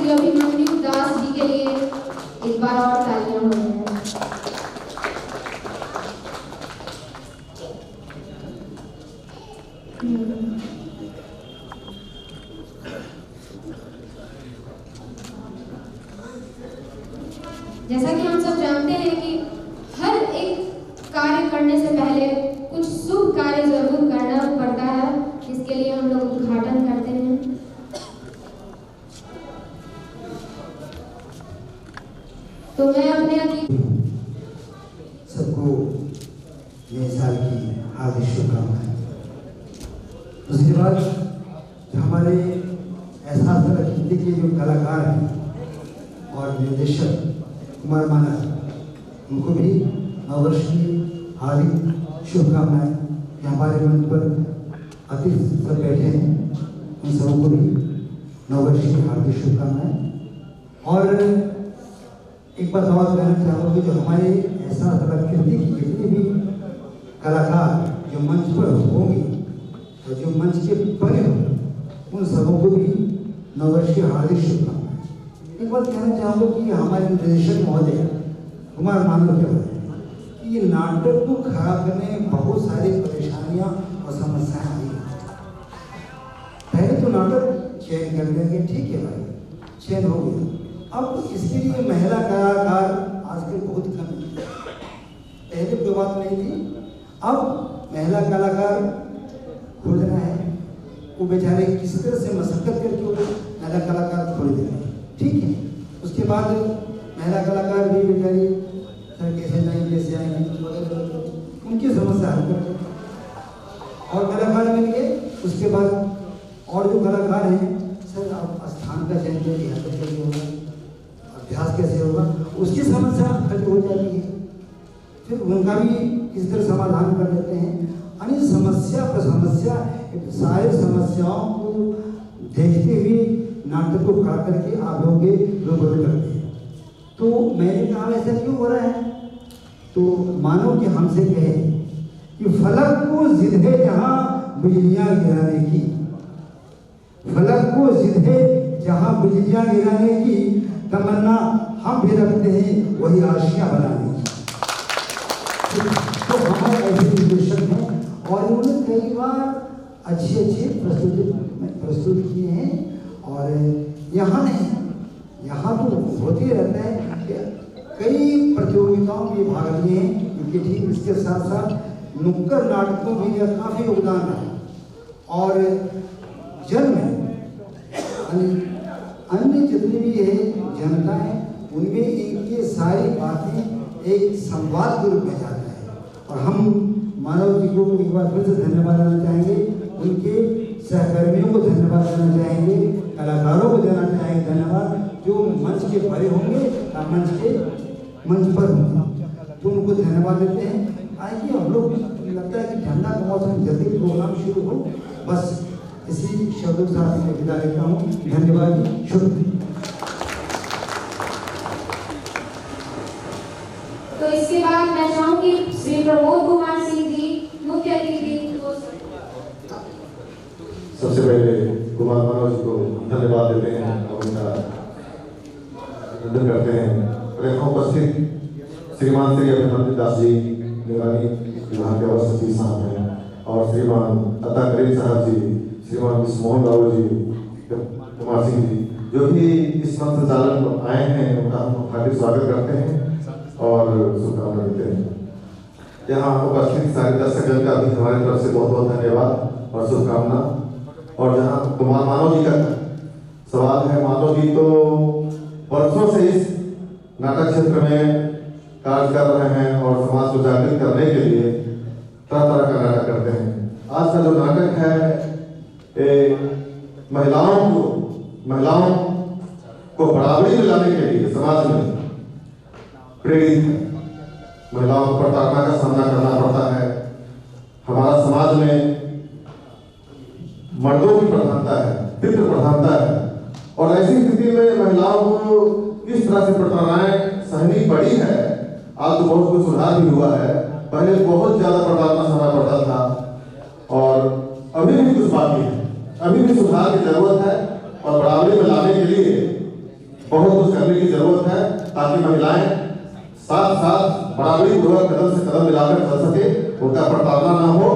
श्री अभिमन्यु दास जी के लिए एक बार और तालियां हो जाए। जैसा कि हम सब जानते हैं कि हर एक कार्य करने से पहले कुछ शुभ कार्य जरूर करना पड़ता है, जिसके लिए हम लोग उद्घाटन करते हैं। तो मैं अपने सबको नए साल की हार्दिक शुभकामनाएं। उसके बाद हमारे एहसास रखने के जो कलाकार हैं और निर्देशक कुमार मानस, उनको भी नववर्ष की हार्दिक शुभकामनाएं। हमारे मंच पर अतिथि सब बैठे हैं, उन सबों को भी नववर्ष की हार्दिक शुभकामनाएं। और एक बात और कहना चाहूँगा, जो हमारे एहसास कृति की जितने भी कलाकार जो मंच पर होंगे और जो मंच के बने होंगे, उन सबों को भी नववर्ष की हार्दिक शुभकामनाएं। एक बात कहना चाहूँगा कि हमारे निर्देशक महोदय कुमार मानव के बारे कि ये नाटक को खड़ा करने में बहुत सारी परेशानियाँ और समस्याएं आई। पहले तो नाटक चयन कर लेंगे, ठीक है भाई, चयन हो गया। अब इसके लिए महिला कलाकार आजकल बहुत कम है। पहले कोई बात नहीं थी, अब महिला कलाकार खोजना है, वो बेचारे किसी तरह से मशक्कत करके वो महिला कलाकार खोल देंगे, ठीक है। उसके बाद महिला कलाकार भी बेचारी सर कैसे जाएंगे, कैसे आएंगे वगैरह, उनकी समस्या हल करते और कलाकार मिल गए। उसके बाद और जो कलाकार हैं, सर आप स्थान का चयन करिए, कैसे होगा, अभ्यास कैसे होगा, उसकी समस्या खत्म हो जाती है। फिर उनका भी किस तरह समाधान कर लेते हैं। यानी समस्या पर समस्या, सारे समस्याओं को देखते हुए नाटक को खड़ा करके आप लोगों के रूबरू करते हैं। तो मैंने कहा ऐसा क्यों हो रहा है, तो मानो कि हमसे कहे कि फलक को जिद है जहाँ बिजलियाँ गिराने की, फलक को जिद है जहाँ बिजलियाँ गिराने की, तमन्ना हम भी रखते हैं वही आशियाँ बनाने की। तो हमारे ऐसे निर्देशक हैं और उन्होंने कई बार अच्छे प्रस्तुत किए हैं। और यहाँ नहीं, यहाँ तो होते रहता है कि कई प्रतियोगिताओं में भाग लिए हैं, क्योंकि ठीक इसके साथ साथ नुक्कड़ नाटकों में भी काफ़ी योगदान रहा। और जन्म अन्य जितनी भी है जनता है, उनमें इनकी सारी बातें एक संवाद के रूप में जाता है। और हम मानव जी को एक बार फिर से धन्यवाद देना चाहेंगे, उनके सहकर्मियों को धन्यवाद देना चाहेंगे, कलाकारों को देना चाहेंगे धन्यवाद, जो मंच के परे होंगे या मंच पर होंगे, तो उनको धन्यवाद देते हैं। आइए हम लोग, लगता है कि ठंडा का मौसम, जल्दी प्रोग्राम शुरू हो, बस इसी शब्दों के साथ मैं विदा लेता हूँ। धन्यवाद, शुक्रिया। तो इसके बाद मैं चाहूंगी श्री प्रमोद कुमार सिंह जी मुख्य अतिथि। सबसे पहले कुमार मानव जी को धन्यवाद देते हैं और उनका अभिनंदन करते हैं। यहाँ उपस्थित श्रीमान श्री अभिमन्यु दास जी निगरानी विभाग के अवर सचिव साहब हैं, और श्रीमान अता करीम साहब जी, श्रीमान मोहन राव जी, कुमार सिंह जी, जो भी इस मंच संचालन में आए हैं, उनका हम हार्दिक स्वागत करते हैं और शुभकामनाएं देते हैं। यहाँ उपस्थित सारे दर्शकों का भी हमारी तरफ से बहुत बहुत धन्यवाद और शुभकामना। और जहाँ कुमार मानव जी का सवाल है, मानव जी तो वर्षों से इस नाटक क्षेत्र में कार्य कर रहे हैं और समाज को जागृत करने के लिए तरह तरह का नाटक करते हैं। आज का जो नाटक है महिलाओं को बराबरी में लाने के लिए समाज में प्रेरित है। महिलाओं को प्रताड़ना का सामना करना पड़ता है। हमारा समाज में मर्दों की प्रधानता है, पितृ प्रधानता है, और ऐसी स्थिति में महिलाओं को किस तरह से प्रताड़नाएं सहनी पड़ी है। आज तो बहुत कुछ सुधार भी हुआ है, पहले बहुत ज्यादा प्रताड़ना सहना पड़ता था और अभी भी कुछ बाकी है, अभी भी सुधार की जरूरत है। और बराबरी में लाने के लिए बहुत कुछ करने की जरूरत है ताकि महिलाएं साथ साथ बराबरी पूर्वक कदम से कदम मिलाकर चल सके, उनका प्रताड़ना ना हो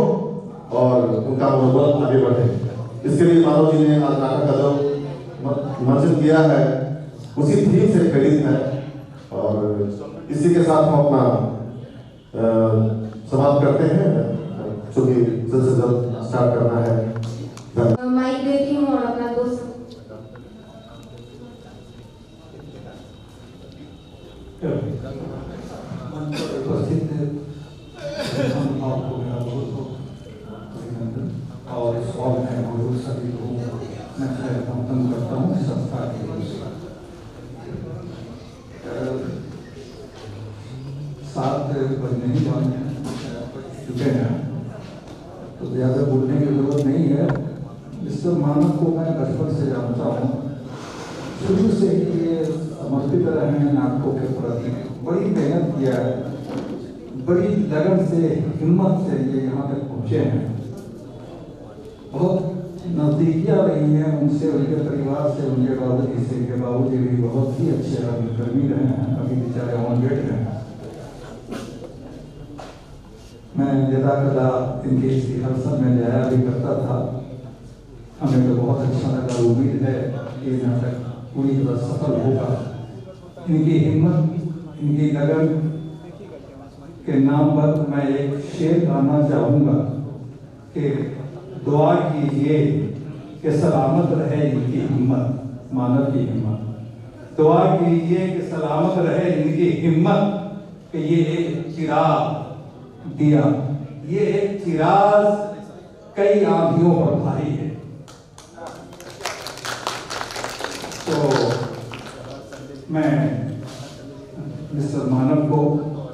और उनका मनोबल आगे बढ़े। इसके लिए मानव जी ने आज नाटक का जो मंचन किया है उसी थीम से प्रेरित है और इसी के साथ हम अपना समाप्त करते हैं, क्योंकि जल्द से जल्द स्टार्ट करना है। माइक देती हूँ और अपना दोस्त उपस्थित हम आपको मेरा बहुत बहुत अभिनंदन और स्वागत है और सभी लोगों को मैं समर्थन करता हूँ संस्था के लिए। 7 बजने ही वाले चुके हैं तो ज़्यादा बोलने की जरूरत नहीं है। मिस्टर मानव को मैं बचपन से जानता हूँ, शुरू से ही ये समर्पित रहे हैं नाटकों के प्रति, बड़ी मेहनत किया है, बड़ी लगन से हिम्मत से ये यहाँ तक पहुँचे हैं। बहुत नज़दीकियाँ रही हैं उनसे, उनके परिवार से, उनके दादाजी से। उनके बाबूजी भी बहुत ही अच्छे कर्मी रहे हैं, अभी बेचारे ऑन गेट हैं। मैं यदा कदा इनके इस रिहर्सल में जाया भी करता था, हमें तो बहुत अच्छा लगा। उम्मीद है कि नाटक पूरी तरह सफल होगा। इनकी हिम्मत, इनकी लगन के नाम पर मैं एक शेर गाना चाहूँगा कि दुआ कीजिए कि सलामत रहे इनकी हिम्मत, मानव की हिम्मत। दुआ कीजिए कि सलामत रहे इनकी हिम्मत, कि ये एक चिराग दिया, ये एक चिराग कई आंधियों पर भारी है। तो मैं मिस्टर मानव को,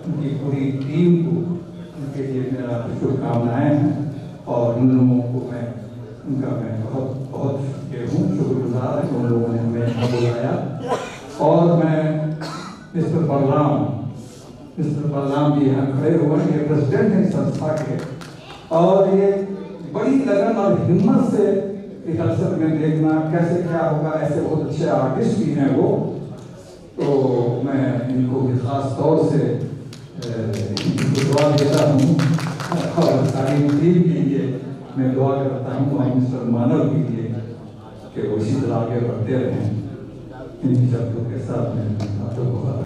उनकी पूरी टीम को, उनके लिए मेरा शुभकामनाएं हैं और उन लोगों को मैं बहुत बहुत शुक्रगुजार हूँ उन लोगों ने हमें यहाँ बुलाया। और मैं मिस्टर बलराम जी यहाँ खड़े हुए हैं, ये प्रेसिडेंट हैं संस्था के, और ये बड़ी लगन और हिम्मत से रिहर्सल में देखना कैसे क्या होगा, ऐसे बहुत अच्छे आर्टिस्ट भी हैं वो। तो मैं इनको भी खास तौर से दुआ देता हूँ और सारी टीम के लिए मैं दुआ करता हूँ और मिस्टर मानव के लिए कि वो इसी तरह आगे बढ़ते रहें। इन शब्दों के साथ मैं आपको बहुत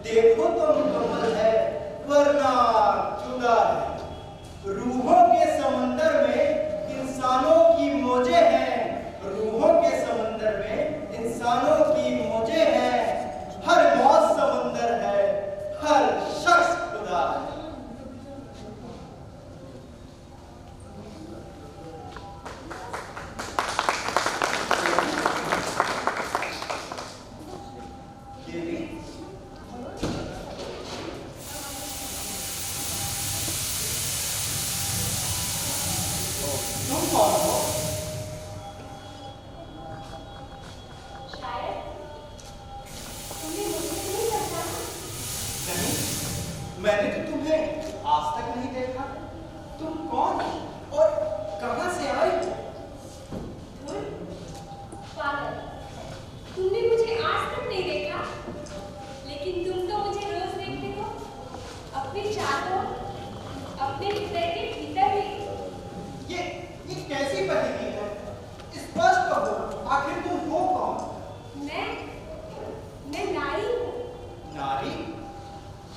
देखो तो मुकम्मल है, वरना मैंने तो तुम्हें आज तक नहीं देखा। तुम कौन और कहां से आई हो? पागल, तुमने मुझे आज तक नहीं देखा, लेकिन तुम तो मुझे रोज देखते हो, अपनी चादर, अपने हृदय के भीतर में। ये कैसी पहेली है? स्पष्ट कहो, आखिर तुम हो कौन? मैं नारी हूँ। नारी?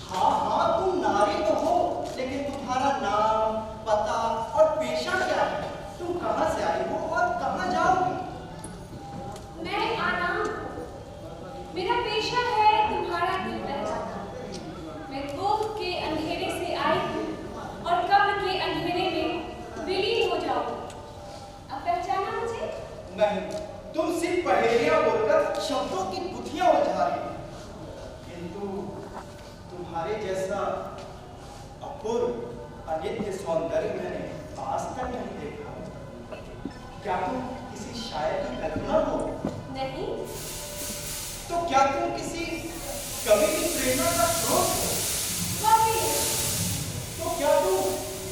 हाँ, तुम नारी तो हो, लेकिन तुम्हारा नाम, पता और पेशा क्या है? तुम कहां से आई हो और कहां जाओगी? मैं आराम हूँ। मेरा पेशा है तुम्हारा दिल बहलाना। मैं कोख के अंधेरे से आई हूँ और कब्र के अंधेरे में विलीन हो जाऊँ। अब पहचाना मुझे? नहीं, तुम सिर्फ पहेलियां बोलकर शब्दों की गुत्थियां उलझा रही हो। किंतु तुम्हारे जैसा अपूर्व अनित्य सौंदर्य मैंने आज तक नहीं देखा। क्या तुम किसी शायर की कल्पना हो? नहीं। तो क्या तुम किसी कवि की प्रेरणा का स्रोत हो? कभी तो क्या तुम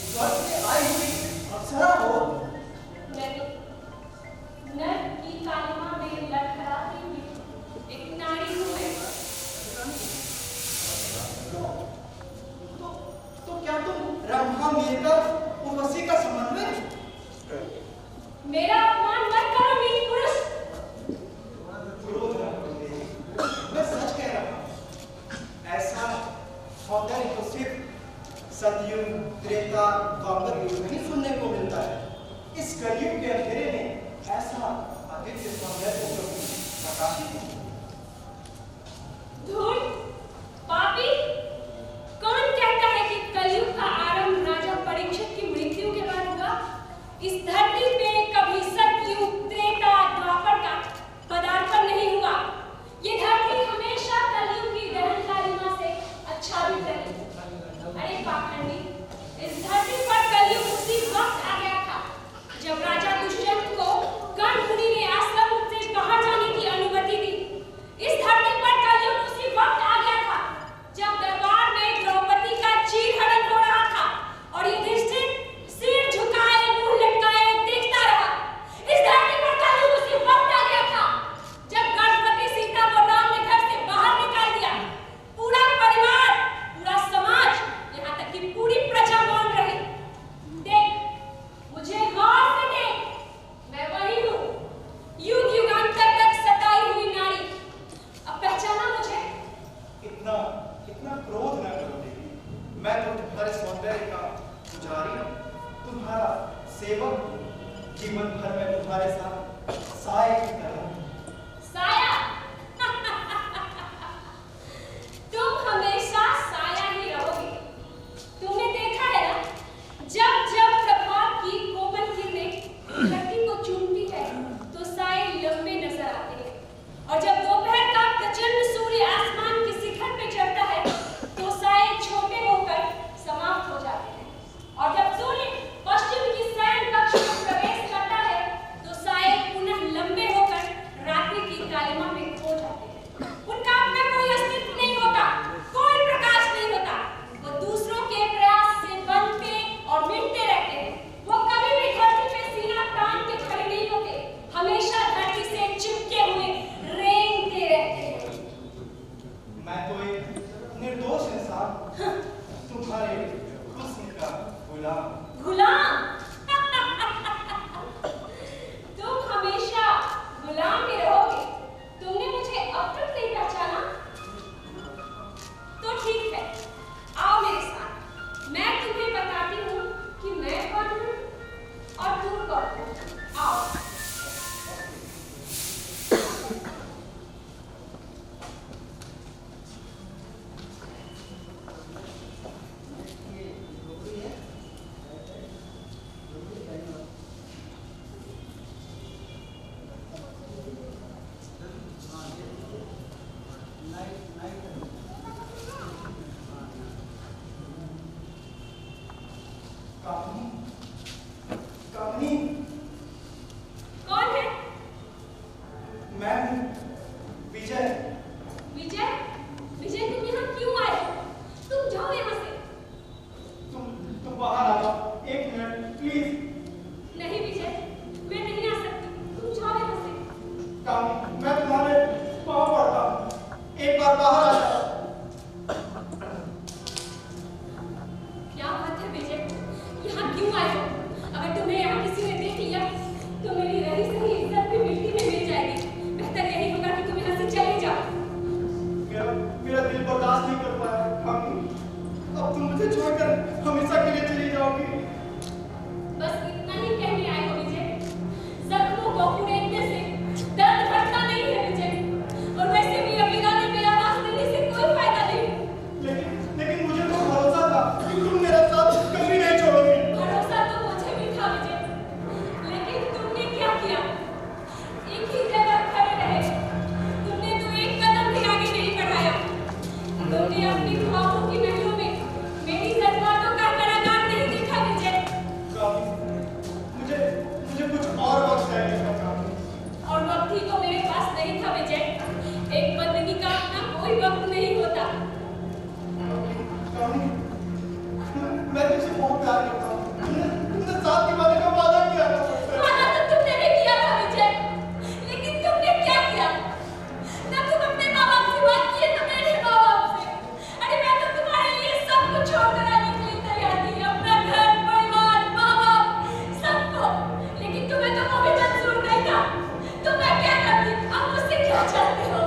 स्वर्ग से आई हुई अप्सरा हो? नहीं। नर की कालिमा में लड़खड़ाती हुई एक नारी हूँ मैं। तो क्या तुम रंभा मेनका उर्वशी का समन्वय? मेरा अपमान मत करो वीर पुरुष। क्रोध न करो देवी, मैं सच कह रहा हूँ। ऐसा सौंदर्य तो सिर्फ सतयुग, त्रेता, द्वापर युग में ही सुनने को मिलता है। इस कलयुग के अंधेरे में ऐसा आदित्य सौंदर्य को प्रकाशित हो। धूर्त, पापी, कौन कहता है कि कलयुग का आरंभ राजा परीक्षित की मृत्यु के बाद हुआ? इस धरती पे कभी सतयुग, त्रेता, द्वापर का पदार्पण नहीं हुआ। ये धरती हमेशा कलयुग की दहन कालिमा से आच्छादित रही। अरे पाखंडी, इस धरती पर कलयुग उसी वक्त आ गया था जब राजा दुष्यंत को कर्ण मुनि ने आश्रम से बाहर जाने की अनुमति दी। इस धरती पर कलयुग उसी वक्त आ गया था जब दरबार में द्रौपदी का चीरहरण हो रहा था और युधिष्ठिर सिर झुकाए, मुंह लटकाए देखता रहा। इस धरती पर कलयुग उसी वक्त आ गया था जब गणपति सीता को राम ने घर से बाहर निकाल दिया। पूरा परिवार, पूरा समाज, यहाँ तक कि पूरी प्रजा मौन रही। देख, मुझे गौर से देख, मैं वही हूँ, युग युगांतर तक सताई हुई नारी। अब पहचाना मुझे? इतना क्रोध न करो देवी। मैं तो तुम्हारे सौंदर्य का पुजारी हूँ, तुम्हारा सेवक हूँ। जीवन भर मैं तुम्हारे साथ साए की तरह हूँ। साया? तुम हमेशा साया ही रहोगे। तुमने देखा है ना, जब जब प्रभात की कोमल किरणें धरती को चूमती है तो साए लंबे नजर आते हैं, और जब दोपहर का प्रचंड सूर्य आसमान के शिखर पे चढ़ता है तो साए छोटे होकर समाप्त हो जाते हैं, और जब सूर्य पश्चिम की शयन कक्ष में प्रवेश करता है तो साए पुनः लंबे होकर रात्रि की कालिमा में खो जाते हैं। उनका अपना कोई अस्तित्व नहीं होता, कोई प्रकाश नहीं होता। वो दूसरों के प्रयास से बनते और मिटते रहते हैं। वो कभी भी धरती पे सीना तान के खड़े नहीं होते, हमेशा धरती से चिपके हुए रेंगते रहते हैं। मैं तो एक निर्दोष इंसान, तुम्हारे हुस्न का गुलाम। गुलाम? तुम हमेशा गुलाम ही रहोगे। तुमने मुझे अब तक नहीं पहचाना? तो ठीक है, आओ मेरे साथ, मैं तुम्हें बताती हूँ कि मैं कौन हूँ और तुम कौन हो। आओ। कामिनी, कौन है? मैं हूँ विजय। विजय? विजय, तुम यहाँ क्यों आए हो? तुम जाओ यहाँ से। आए हो। अगर तुम्हें यहाँ किसी ने देख लिया तो मेरी रही सही इज्जत भी मिट्टी में मिल जाएगी। बेहतर यही होगा कि तुम यहाँ से चले जाओ। मेरा दिल बर्दाश्त नहीं कर पाया कामी। अब तुम मुझे छोड़कर हमेशा के लिए चली जाओगी। बस इतना ही कहने आए हो विजय। जख्मों को कुरेदने से दर्द बढ़ता नहीं है विजय। और वैसे भी अब इरादे पे आवाज देने से कोई फायदा नहीं। लेकिन मुझे तो भरोसा था कि तुम मेरा साथ कभी नहीं छोड़ोगी। भरोसा तो मुझे भी था विजय, लेकिन तुमने क्या किया? एक ही जगह खड़े रहे। तुमने तो एक कदम भी आगे नहीं बढ़ाया। तुमने अपनी ख्वाबों की महलों में मेरी जज्बातों का करागार नहीं देखा विजय। मुझे कुछ और वक्त चाहिए था। और वक्त ही तो मेरे पास नहीं था विजय। एक बंदगी का अपना कोई वक्त नहीं होता। मैं तुझसे बहुत प्यार करता हूँ। तुमने साथ निभाने का वादा किया था मुझसे। वादा तो तुमने भी किया था विजय, लेकिन तुमने क्या किया? ना तुम अपने माँ बाप से बात किए तो मेरे माँ बाप से। अरे मैं तो तुम्हारे लिए सब कुछ छोड़कर आने के लिए तैयार थी, अपना घर, परिवार, माँ बाप, सबको। लेकिन तुम्हें तो वो भी मंजूर नहीं था। तो मैं क्या करती? अब मुझसे क्या चाहते हो?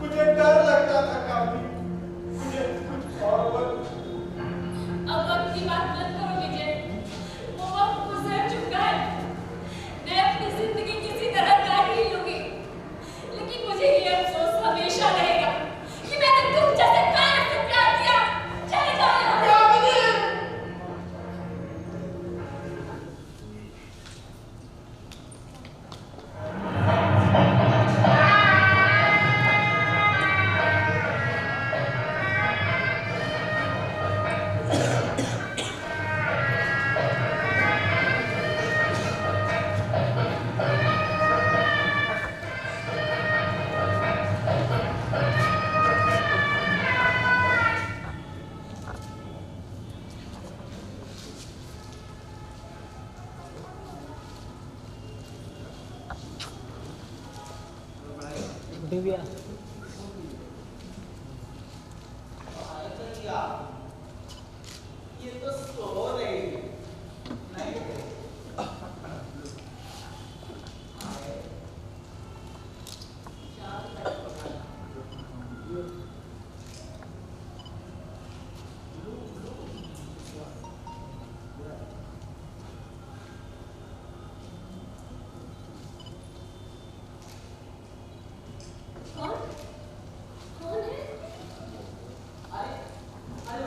मुझे डर लगता था काफी। मुझे कुछ और वक्त। अब वक्त की बात मत करो विजय। वो वक्त गुजर चुका है। मैं अपनी जिंदगी किसी तरह काट ही लूंगी। लेकिन मुझे ये अफसोस हमेशा रहेगा कि मैंने तुम जैसे कायर से प्यार किया। चले जाओ यहाँ। ये तो सो रही नहीं। कौन? कौन है? अरे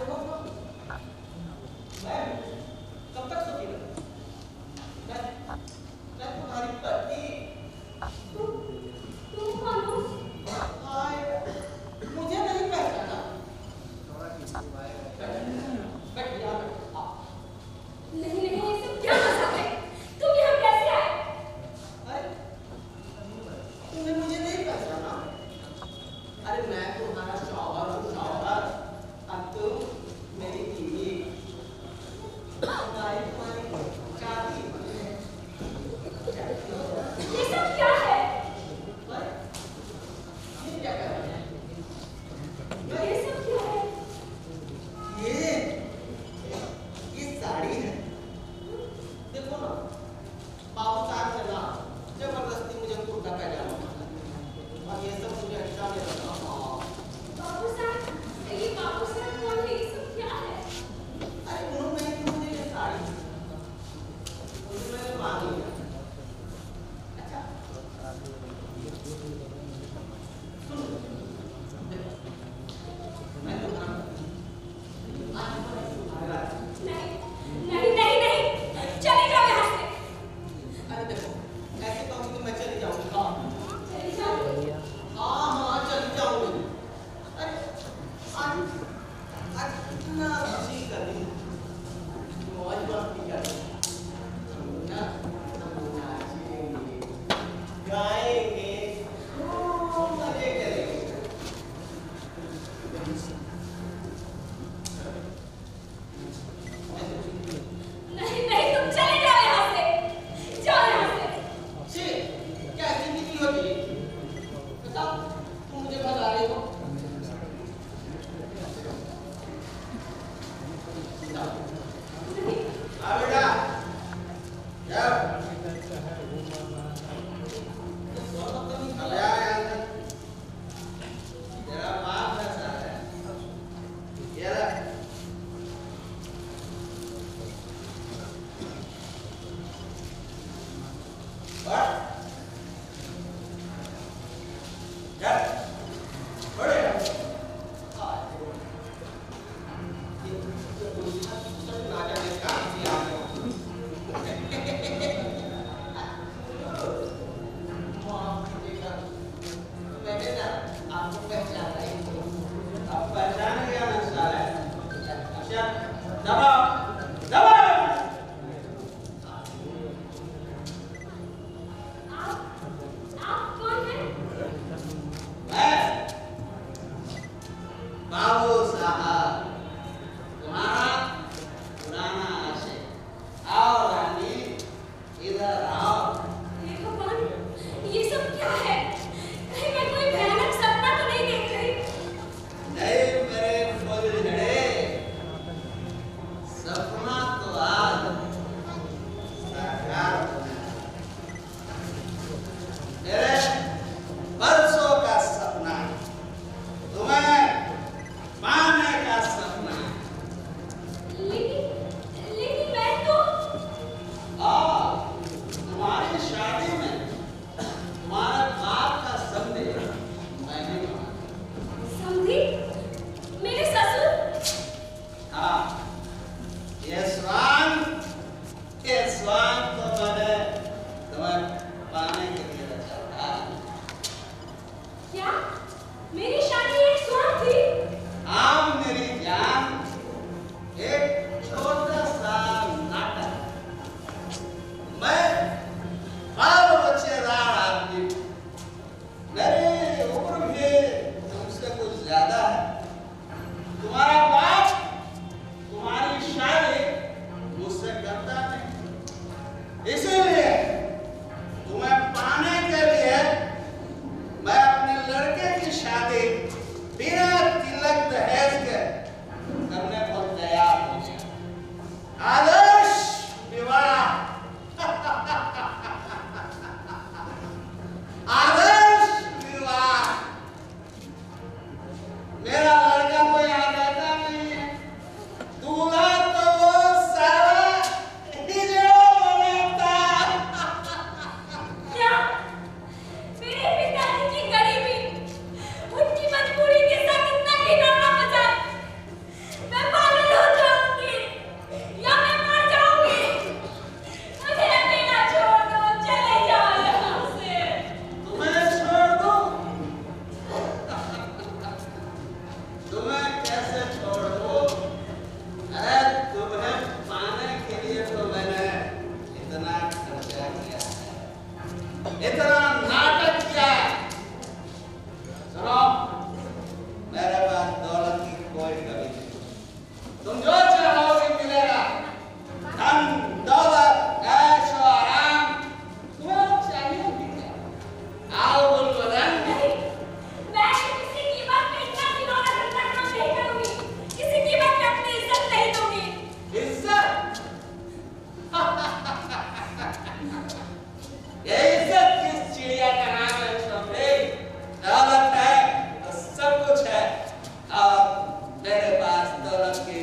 दौलत की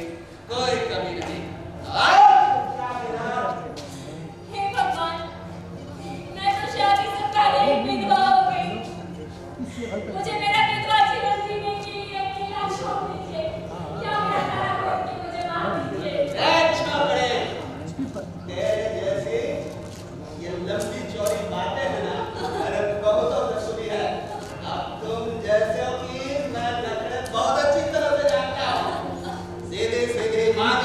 कोई कमी नहीं। हे भगवान, मैं तो शादी से पहले ही विधवा हो गई। मुझे मेरा विधवा जीवन जीने के लिए अकेला छोड़ दीजिए। क्या मैं खराब करके मुझे माफ कीजिए। छोकरे, तेरे जैसी ये लंबी चौड़ी बातें हैं ना, अरे बहुत सुनी है। अब तुम जैसे हो कि मैं लकड़े बहुत अच्छी तरह से जानता हूँ। सीधी सीधी बात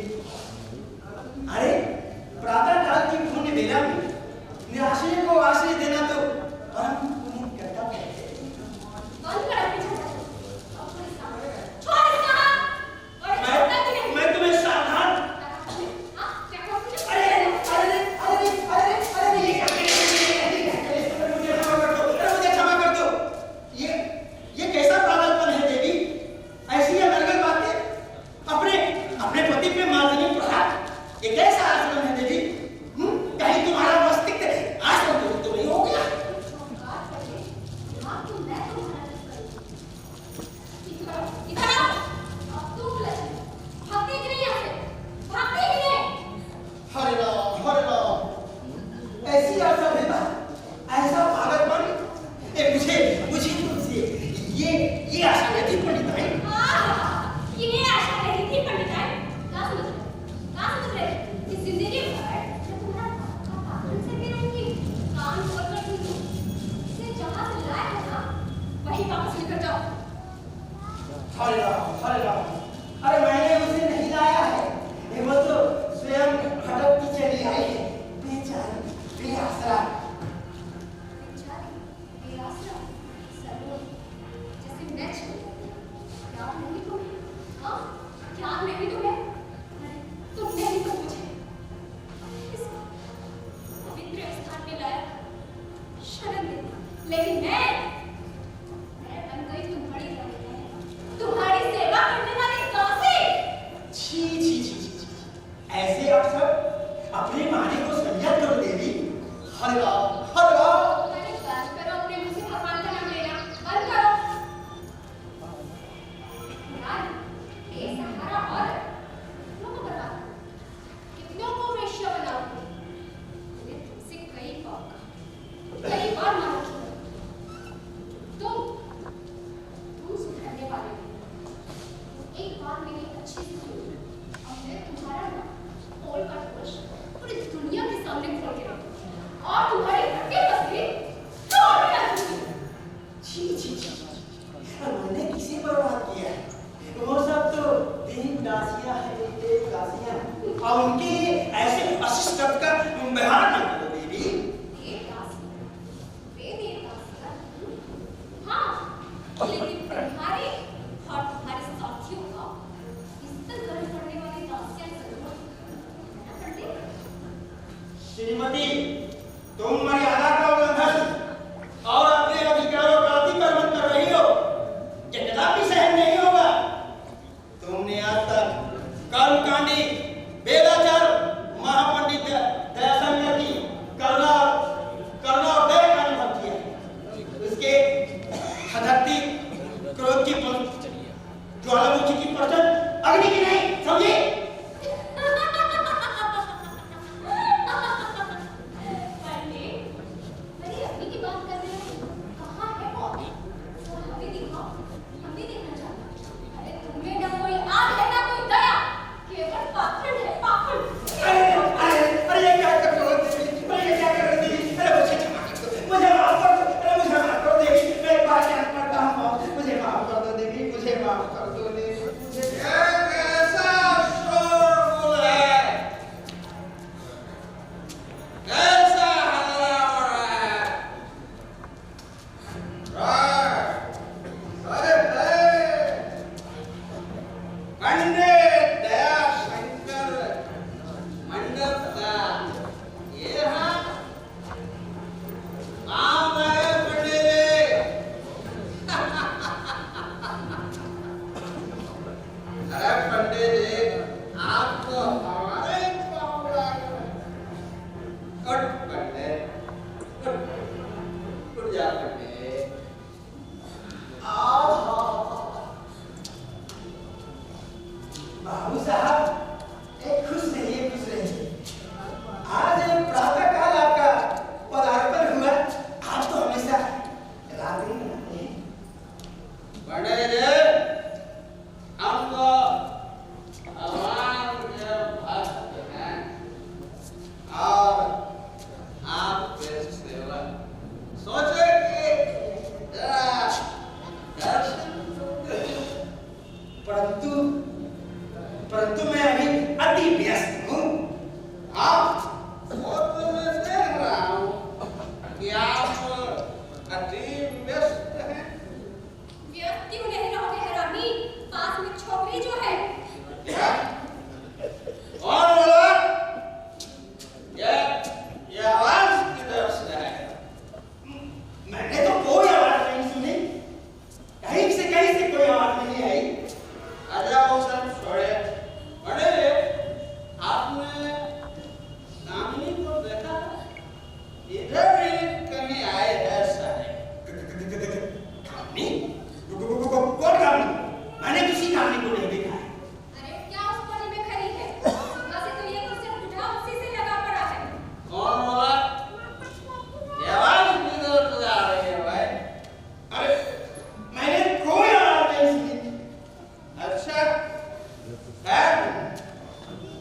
अरे प्रातः काल की पुण्य बेला में निराश्रय को आश्रय देना तो परम पुण्य कर्तव्य है। बंद कर अपनी छाता। अब कोई सामने छोड़ इसका हाथ। और छाता की नहीं। मैं तुम्हें सावधान। हाँ क्या कर मुझे? अरे अरे अरे अरे अरे ये क्या मुझे क्षमा कर दो। ये कैसा पागलपन है देवी? ऐसी अनर्गल बातें अपने पति पे मारने प्रहार, ये कैसा आचरण है देवी? कहीं तुम्हारा मस्तिष्क आश्रम तो नहीं हो गया? बात करिए। हाँ तो मैं तुम्हारा इधर आओ। अब तुम लगे भागते कि नहीं यहाँ से? भागते कि नहीं? हरे राम ऐसी असभ्यता, ऐसा पागलपन, मुझे तुमसे ये आशा नहीं थी पंडिताई। ये आशा नहीं थी पंडिताई। क्या समझ रहे? इस जिंदगी भर मैं तुम्हारा पागल से भी रहूंगी। कान खोलकर सुन लो। इसे जहाँ से लाए हो ना, वहीं वापस लेकर जाओ। हरे राम अरे मैंने उसे नहीं लाया है, वो तो स्वयं भटकती चली आई है। बेचारी बेआसरा। लेकिन मैं बन गई तुम्हारी सेवा करने वाली दासी। छी ऐसे अवसर अपने माने को संयत करो देवी। हरे राम बंद करो अपने मुंह से भगवान का नाम लेना। बंद करो। यार बेसहारा औरत कितनों को बर्बाद, कितनों को वेश्या बनाओगे। मैंने तुमसे कई बार मांगा तुम सुधरने वाले हो। एक बार मेरी अच्छी से सुनो। अब मैं तुम्हारा नाम पोल का दोष पूरी दुनिया के सामने खोल के रखूं और तुम्हारी हड्डी तस्वीर तोड़ के रखूंगी। छी मैंने किसी पर बात किया है? वो सब तो देव दासियां हैं, देव दासियां, और उनके लिए ऐसे अशिष्ट शब्द का व्यवहार न करो देवी। हाँ लेकिन तुम्हारे और तुम्हारे साथियों का इज्जत ग्रहण करने वाली दासियां जरूर है ना पंडित? श्रीमती तुम मर्यादा का उल्लंघन और अपने अधिकारों का अतिक्रमण कर रही हो, ये कदापि सहन नहीं होगा। तुमने आज तक कर्मकांडी बेलाचार महापंडित दयाशंकर की करुणा और दया का अनुभव किया है। उसके हदती क्रोध की ज्वालामुखी की परचन अग्नि की नहीं, समझे? पंडित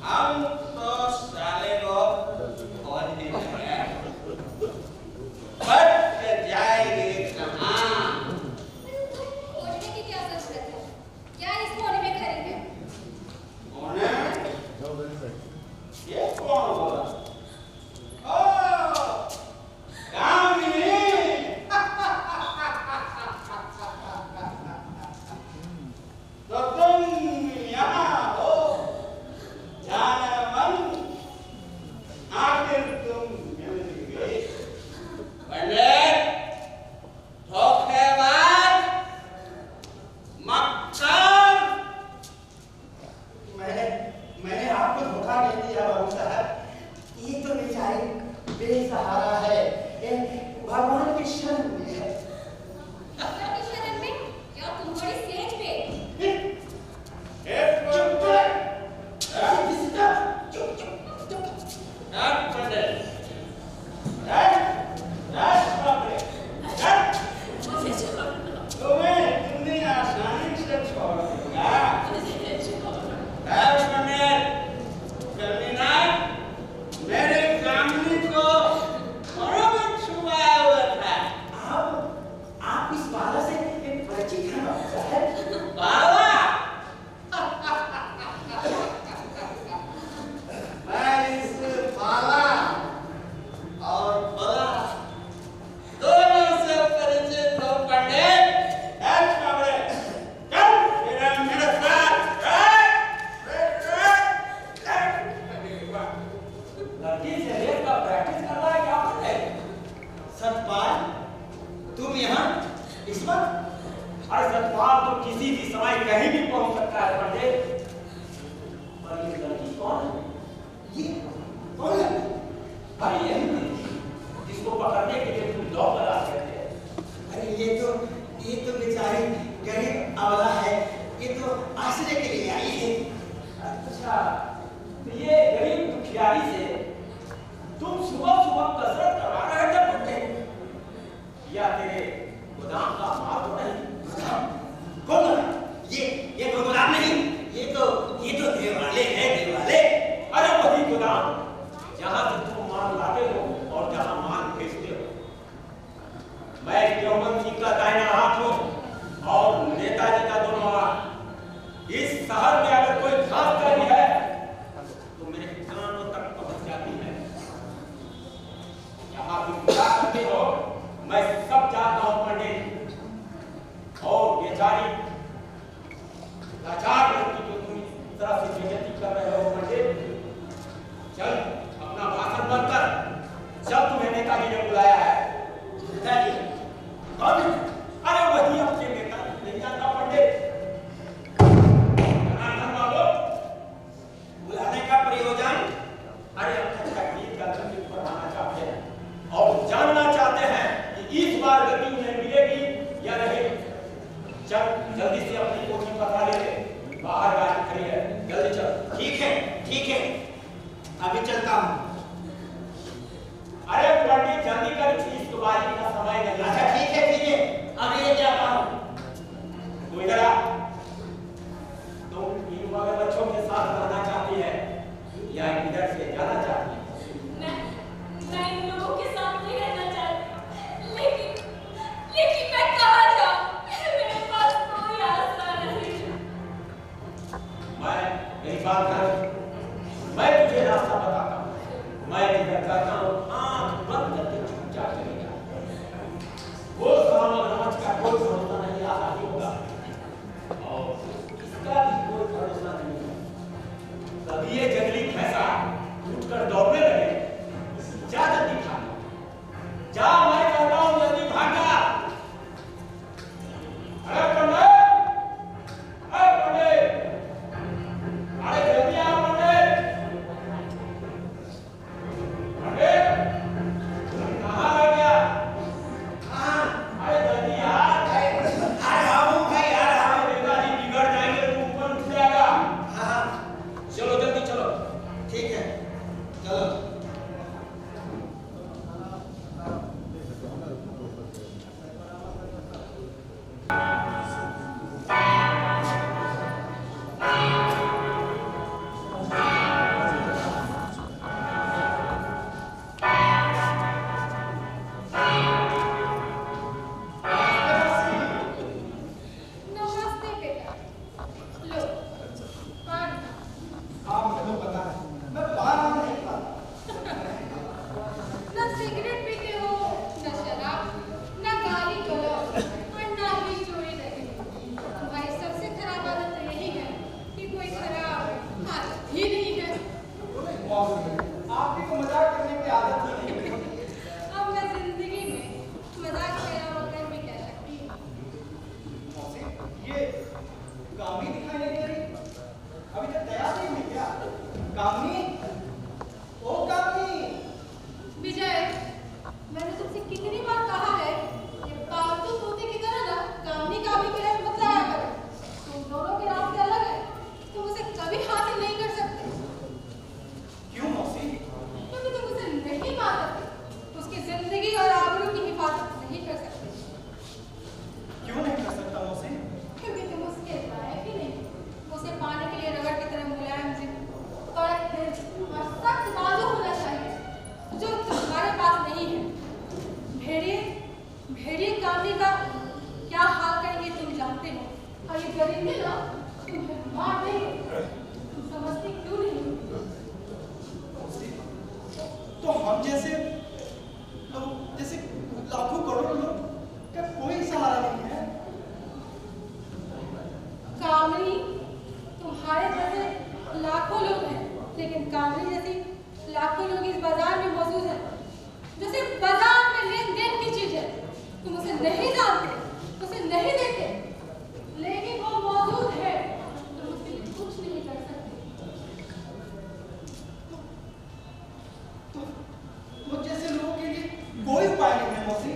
हम तो साले को खोज ही रहे हैं। बट जाएगी कहाँ? खोजने की क्या जरूरत है? क्या इस कोने में खड़ी है? कोने? ये कौन बोला? ओह, कामिनी! तो तुम यहाँ हो? जाने मन, आखिर तुम मिल गए। पंडित, धोखेबाज, मक्कार। मैंने आपको धोखा नहीं दिया बाबू साहब। ये तो बेचारी बेसहारा है, भगवान की शरण में है। भगवान की शरण में या तुम बड़ी सेज पे? मेरे कामनी को बराबर छुपाया हुआ था। आप इस बाला से परिचित हैं बाबू साहब? बाला? मैं इस बाला और बला दोनों से परिचित हूँ पंडित। चल मेरे साथ। लड़की से रेप का प्रैक्टिस कर रहा है क्या पंडित? सतपाल, तुम यहाँ इस वक्त? अरे सतपाल तो किसी भी समय कहीं भी पहुंच सकता है पंडित। पर ये लड़की कौन है? ये कौन है? अरे यही जिसको पकड़ने के लिए तुम दौड़ लगा सकते हैं। अरे ये तो बेचारी गरीब अबला है। ये तो आश्रय के लिए आई है। अच्छा, तो ये गरीब दुखियारी से तुम सुबह सुबह कसरत करवा रहे थे पंडित? या तेरे गोदाम का माल तो नहीं? गोदाम? कौन गोदाम? ये कोई गोदाम नहीं। ये तो देवाले हैं, देवाले। अरे वही गोदाम जहां से तुम माल लाते हो और जहां माल बेचते हो। मैं देवबंद सिंह का दाहिना हाथ हूं और नेताजी का दोनों हाथ। इस शहर में अगर कोई खास कमी है तो मेरे कानों तक पहुंच जाती है। यहाँ तुम क्या करते हो मैं सब जानता हूँ पंडित। और बेचारी लाचार लड़की को तुम इस तरह से बेइज्जती कर रहे हो पंडित। चल अपना भाषण बंद कर। जब तुम्हें नेताजी ने बुलाया है। नेताजी? कौन है? अरे वही अपने नेता नहीं जानता पंडित? जनार्दन बाबू। बुलाने का प्रयोजन? अरे अपने तकलीफ का गति बढ़ाना चाहते हैं और जानना चाहते हैं कि इस बार गति उन्हें मिलेगी या नहीं। चल जल्दी से अपनी कोठी पकड़ा ले। बाहर गाड़ी खड़ी है, जल्दी चल। ठीक है। अभी चलता हूँ। अरे पंडित जल्दी कर, इसबाजी का समय नहीं। अच्छा ठीक है। अभी लेके आता हूँ। तू इधर आ। तुम इन मगरमच्छों के साथ रहना चाहती है या इधर से जाना चाहती है? मैं इन लोगों के साथ नहीं रहना चाहती। लेकिन मैं कहाँ जाऊँ? मेरे पास कोई आसरा नहीं। मेरी बात कर। मैं तुझे रास्ता बताता हूँ। मैं जिधर करता हूँ आँख बंद करके चुपचाप चले जा। वो मगरमच्छ का कोई भरोसा नहीं, आता ही होगा और इसका भी कोई भरोसा नहीं है। कभी ये जंगली भैंसा उठकर दौड़ने लगे। जा जल्दी भाग जा, मैं कहता हूँ जल्दी भाग जा। अरे पंडित, अरे जल्दी आओ पंडित। कहाँ रह गया? अरे जल्दी आ। आ रहा हूँ भाई, आ रहा हूँ। नेताजी बिगड़ जाएंगे तो ऊपर उठ जाएगा। चलो जल्दी चलो। आपकी तो मजाक करने की आदत ही नहीं है। अब मैं जिंदगी में मजाक मेरा वगैरह भी कह सकती हूँ। मौसी, ये कामनी दिखाई नहीं दे रही, अभी तक तैयार नहीं हुई क्या? कामनी, ओ कामनी। विजय, मैंने तुमसे कितनी बार कहा है ये पालतू तोते की तरह ना कामनी का भी किराया मत लाया करो। तुम दोनों के रास्ते अलग है, तुम उसे कभी हासिल नहीं कर सकते। क्यों मौसी? क्योंकि तुम उसे नहीं पा सकते, उसकी जिंदगी और आबरू की हिफाजत नहीं कर सकते। क्यों नहीं कर सकता मौसी? क्योंकि तुम उसके लायक ही नहीं। उसे पाने के लिए रबड़ की तरह मुलायम जिस्म, कड़क दिल और सख्त बाजू होना चाहिए, जो तुम्हारे पास नहीं है। भेड़िए कामनी का क्या हाल करेंगे तुम जानते हो, और ये गरिंदे ना तुम्हें मार देंगे। तुम समझते क्यों नहीं? मौसी, तो हम जैसे लाखों करोड़ों लोग का कोई सहारा नहीं है। कामनी, तुम्हारे जैसे लाखों लोग हैं, लेकिन कामनी जैसी लाखों लोग इस बाजार में मौजूद हैं, जो सिर्फ बाजार में लेन देन की चीज है। तुम उसे नहीं जानते, उसे नहीं देखते, लेकिन वो मौजूद है। तुम उसके लिए कुछ नहीं कर सकते। तो जैसे लोगों के लिए कोई उपाय नहीं है मौसी।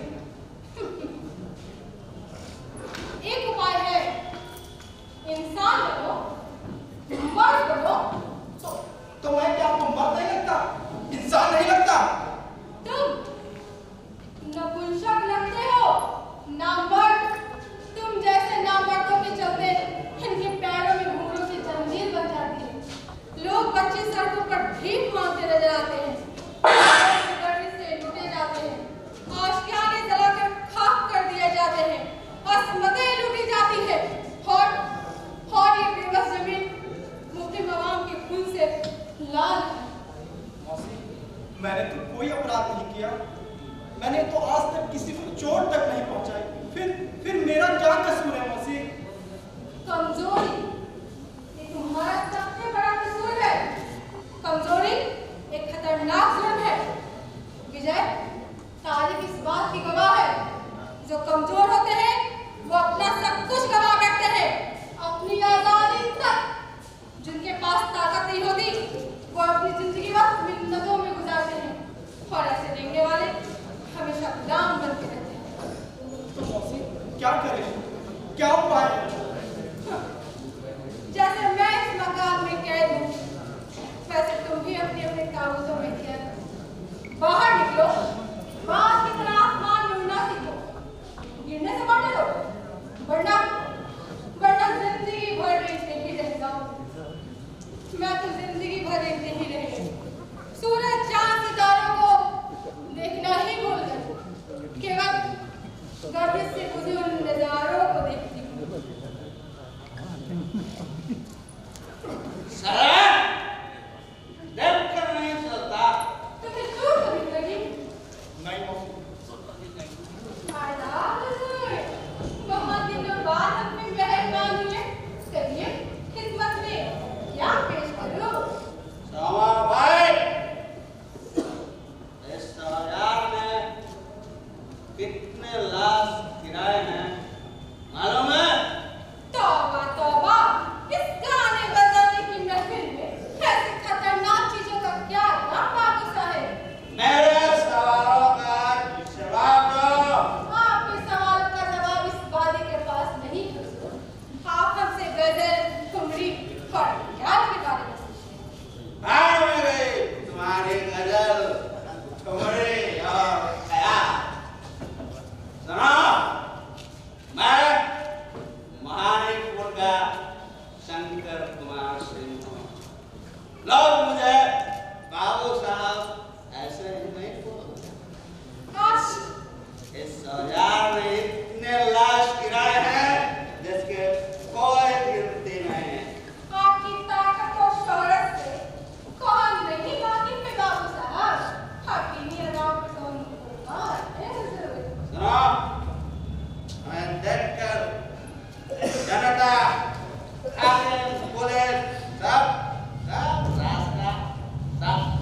एक उपाय है, इंसान बनो, मर्द बनो। तो मैं क्या आपको मर्द नहीं लगता, इंसान नहीं लगता? तुम नपुंसक लगते हो, नामर्द। तुम जैसे नामर्दों के चलते इनके पैरों में घुंघरू की जंजीर बन जाती है। लोग बच्चे सड़कों पर भीख मांगते नजर आते हैं, गर्मी से लुटे जाते हैं, आशियाने जलाकर खाक कर दिए जाते हैं, असमतें लूटी जाती है, और ये बेबस जमीन मुस्लिम अवाम के खून से लाल है। मौसी, मैंने तो कोई अपराध नहीं किया, मैंने तो आज तक किसी को चोट तक नहीं पहुंचाई, फिर मेरा क्या कसूर है मौसी? कमजोरी, ये तुम्हारा सबसे बड़ा कसूर है। कमजोरी एक खतरनाक जुर्म है। विजय, तारीख इस बात की गवाह है, जो कमजोर होते हैं वो अपना सब कुछ गवा बैठते हैं, अपनी आजादी तक। जिनके पास ताकत नहीं होती वो अपनी जिंदगी वक्त मिन्नतों में गुजारते हैं, और ऐसे देंगे वाले हमेशा गुलाम बनते रहते हैं। तो मौसी, क्या करें, क्या उपाय है? जैसे मैं इस मकान में कैद हूँ, वैसे तुम भी अपने अपने ताबूतों में कैद। बाहर निकलो, बात की तरह आसमान में उड़ना सीखो, गिरने से बचने दो, वरना जिंदगी भर रेतते ही रह जाओ। मैं तो जिंदगी भर रेतते ही रह गई। सूरज चांद सितारों को देखना ही भूल गई, केवल गर्दिश से बुझे उन नजारों को देखती हूँ। देखकर नहीं चलता। तुम्हें चोट कभी लगी? नहीं मौसी। बहुत दिनों बाद अपनी बहन मानी है। चलिए, खिदमत में क्या पेश करूं? श्यामा भाई, इस बाजार में कितने लाश गिराए हैं मालूम है? तौबा तौबा, इस गाने बजाने की महफिल में ऐसी खतरनाक चीजों का क्या नाम गुस्सा है? मेरे सवालों का जवाब दो। आपके सवालों का जवाब इस वादे के पास नहीं है। आप हमसे गजल, ठुमरी और ख्याल के बारे में पूछिए। भाड़ में गई तुम्हारी गजल, ठुमरी और ख्याल। सुनो, मैं महानीपुर का शंकर कुमार सिंह हूँ। लोग मुझे बाबू साहब ऐसे ही नहीं बोलते। इस बाजार में इतने लाश गिराए हैं जिसके कोई गिनती नहीं है। आपकी ताकत और शोहरत से कौन नहीं वाकिफ है बाबू साहब। आपकी नियमात को उनको मारने की जरूरत है। सुनो, हमें देखकर जनता, पुलिस सब रास्ता सब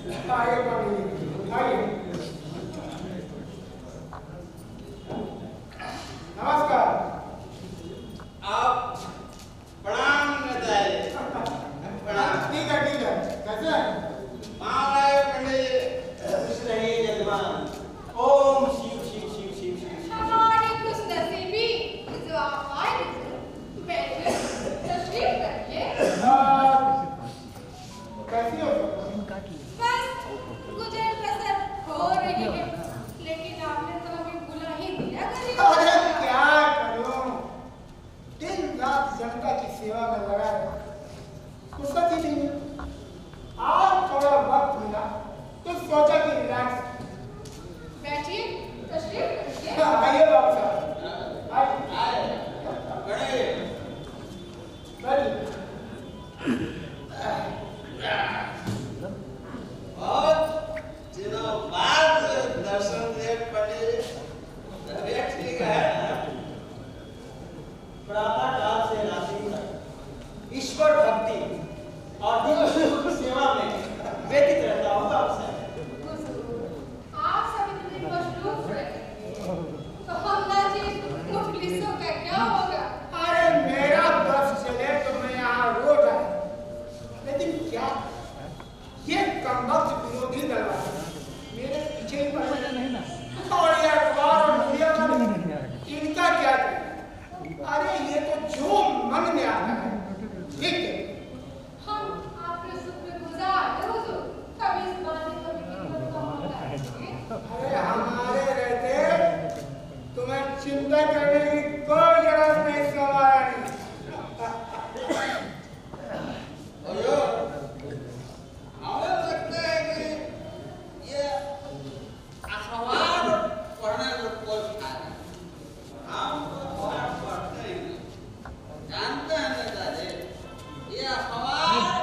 आइए पंडित जी, आइए। नमस्कार। आप प्रणाम बताइए। प्रणाम। ठीक है कैसे हैं? महाराज पंडित खुश रहिए यजमान। ओम शिव शिव शिव शिव शिव। हमारी खुशनसीबी जो आप आए बैठे तशरीफ करिए। कैसी हो? बस गुजर बसर हो रही है, लेकिन आपने तो हमें बुला ही दिया गरीब। अरे क्या करूं, दिन रात जनता की सेवा में लगा है, फुर्सत ही नहीं मिली। आज थोड़ा वक्त मिला तो सोचा कि रिलैक्स। बैठिए तशरीफ करिए। आइए बाबू साहब, आइए। बैठिए। बहुत दिनों बाद दर्शन दे पड़े। तबीयत ठीक है? प्रातः काल से रात्रि तक ईश्वर भक्ति और दिन सेवा में व्यतीत रहता होगा अवसर। आप सब इतने मशरूफ रहे तो हम नाचे मुफलिसों का क्या होगा? अरे मेरा बस चले तो मैं यहाँ रोज आया, लेकिन क्या ये कमबख्त विरोधी दल वाले मेरे पीछे ही पड़े नहीं। और ये अखबार और मीडिया वाले इनका क्या करें? अरे ये तो जो मन में आता है ठीक है। हम आपके शुक्रगुजार हैं हुजूर। कभी इस बात को कीमत का मामला है। अरे हमारे रहते तुम्हें चिंता करने की कोई जरूरत नहीं, हमारा नहीं। हमें लगता है कि ये अखबार पढ़ने को कोई फायदा नहीं। हम अखबार पढ़ते ही नहीं। जानते हैं नेताजी, ये अखबार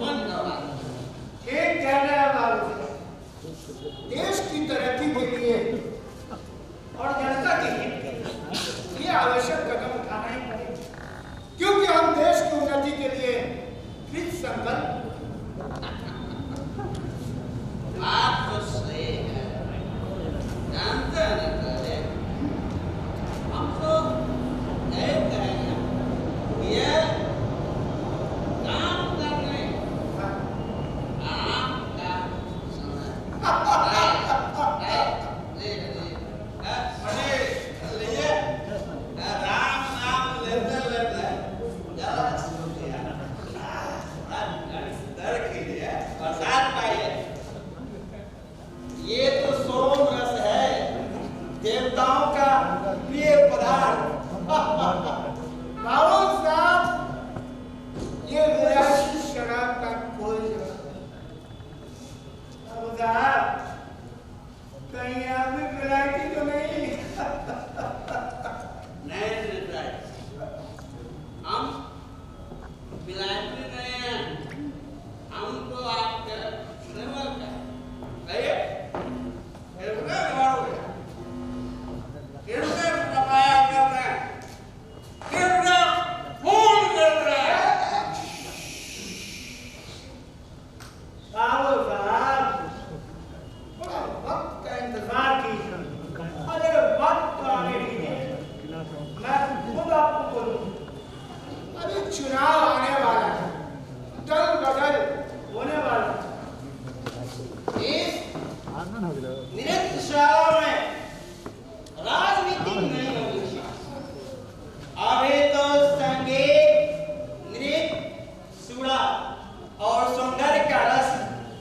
बंद करवा। ठीक कहना है बाबू जी। देश की तरक्की के लिए और जनता के हित के लिए ये आवश्यक कदम उठाना ही पड़ेगा, क्योंकि हम देश की उन्नति के लिए कृत संकल्प। बात तो सही है। जानते हैं नेताजी, हम तो यही कहेंगे कि ये काम करने आराम का समय राम नाम लेते लेते जरा दर कीजिए, प्रसाद पाइए। ये तो सोम रस है, देवताओं का प्रिय पदार्थ। बाबू साहब, ये विलासी शराब का कोई जगह नहीं। बाबू साहब, कहीं आप भी विलायती तो नहीं? नहीं हम विलायती नहीं हैं, हम तो आपके सेवक हैं। कहिए किसका गौरव है, किसका सफाया कर रहे हैं, किसका खून कर रहे हैं। बाबू साहब, थोड़ा वक्त का इंतजार कीजिए। अरे वक्त तो आने दीजिए, मैं खुद आपको बोलूं। अभी चुनाव आने वाला है, दल बदल होने वाला है। इस निरक्षराओं में राजनीति नहीं होगी। अभी तो संगीत, नृत्य, सुड़ा और सौंदर्य का रस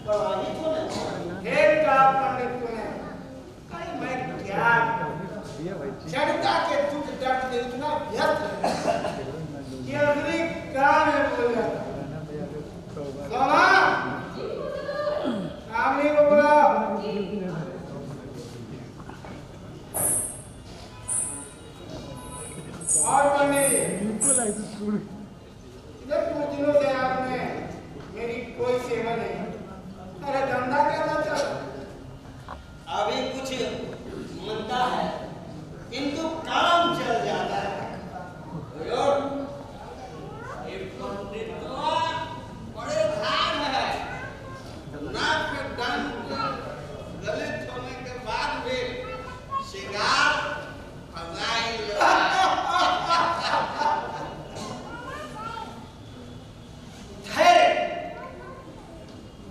प्रवाहित होना चाहिए। एक का पंडित तूने, अरे मैं क्या करूं? जनता के दुख दर्द में इतना व्यस्त है कि अगली काम है बोल रहा सोमा, कामनी को बुलाओ। और पंडित इधर कुछ दिनों से आपने मेरी कोई सेवा नहीं। अरे धंधा कैसा चल रहा है? अभी कुछ मंदा है, किंतु काम चल जाता है। और ये पंडितवा बड़े भाग है।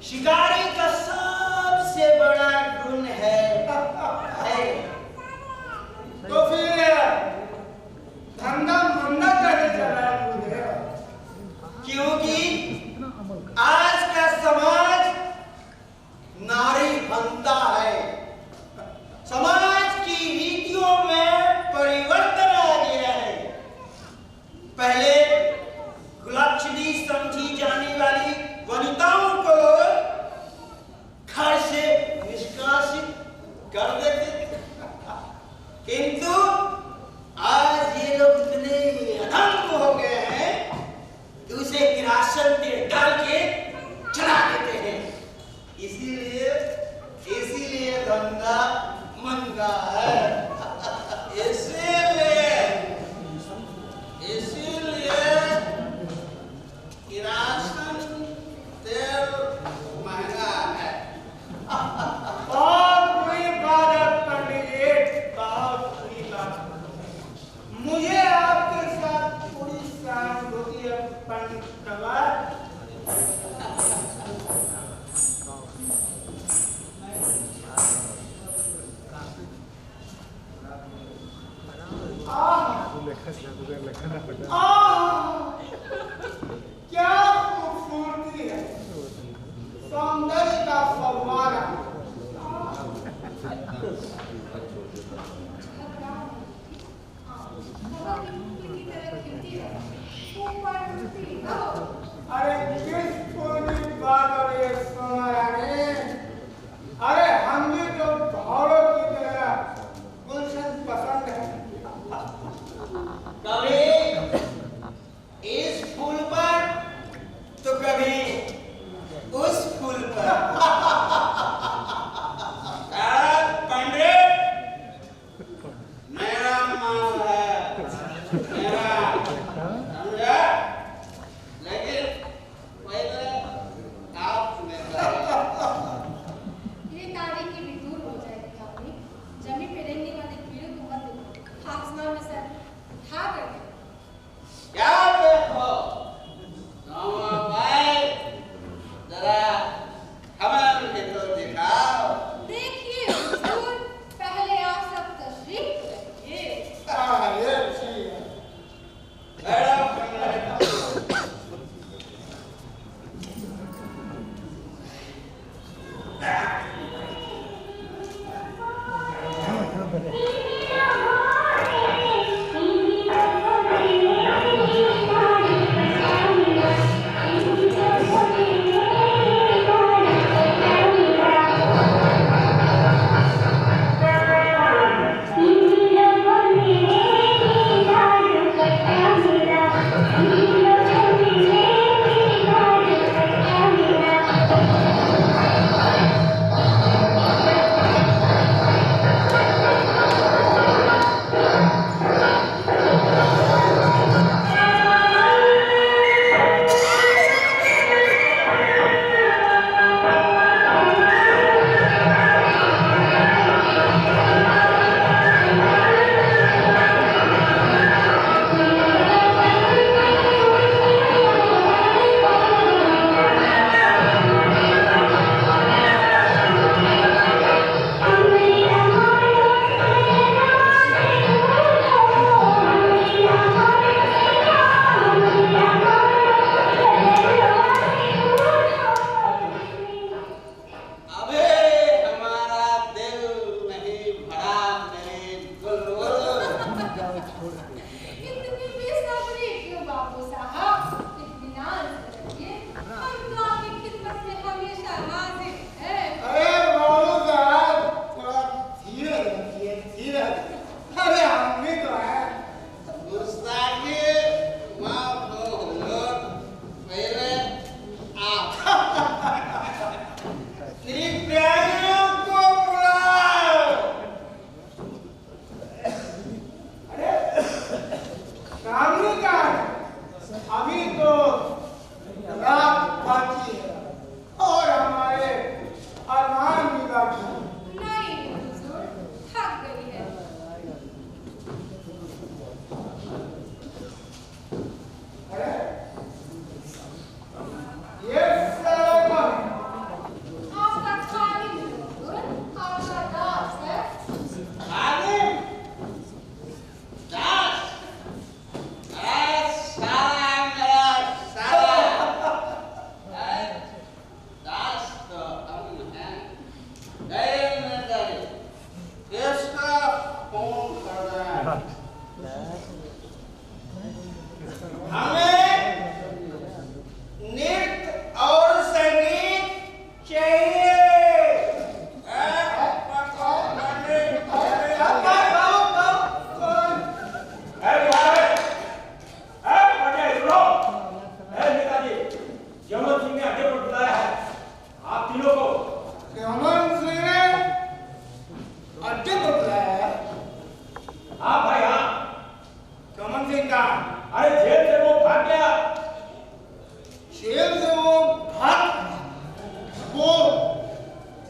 शिकारी का सबसे बड़ा गुण है। तो फिर धंधा मंदा कैसे चला तुझे? क्योंकि आज का समाज नारी बनता है। समाज की रीतियों में परिवर्तन आ गया है। पहले कुलक्षणी समझी जाने वाली वनिताओं को घर से निष्कासित कर देते थे, किंतु आज ये लोग इतने अधम हो गए हैं कि उसे किरासन में डाल के चला देते हैं। इसीलिए धंधा मंदा है। इसीलिए किरासन तेल महंगा है। बहुत बुरी बात है पंडित जी, बहुत बुरी बात। मुझे आपके साथ पूरी सहानुभूति है पंडित तवार। क्या खूबसूरती है, सौंदर्य का फव्वारा। अरे किस पूरी बात और ये सोना रानी? अरे हम भी तो भावों की तरह गुलशन पसंद है। कभी इस फूल पर तो कभी उस फूल पर। पंडित मेरा माल है, मेरा, समझा? लेकिन पहले आप ये तारीख की भी दूर हो जाएगी अपनी। जमीन पे रहने वाले कीड़े को मत देखो, आसमान में सर उठा कर क्या देखो भाई, जरा हमारे लिए तो दिखाओ। देखिए हुजूर, पहले आप सब तशरीफ रखिए। ये ठीक है।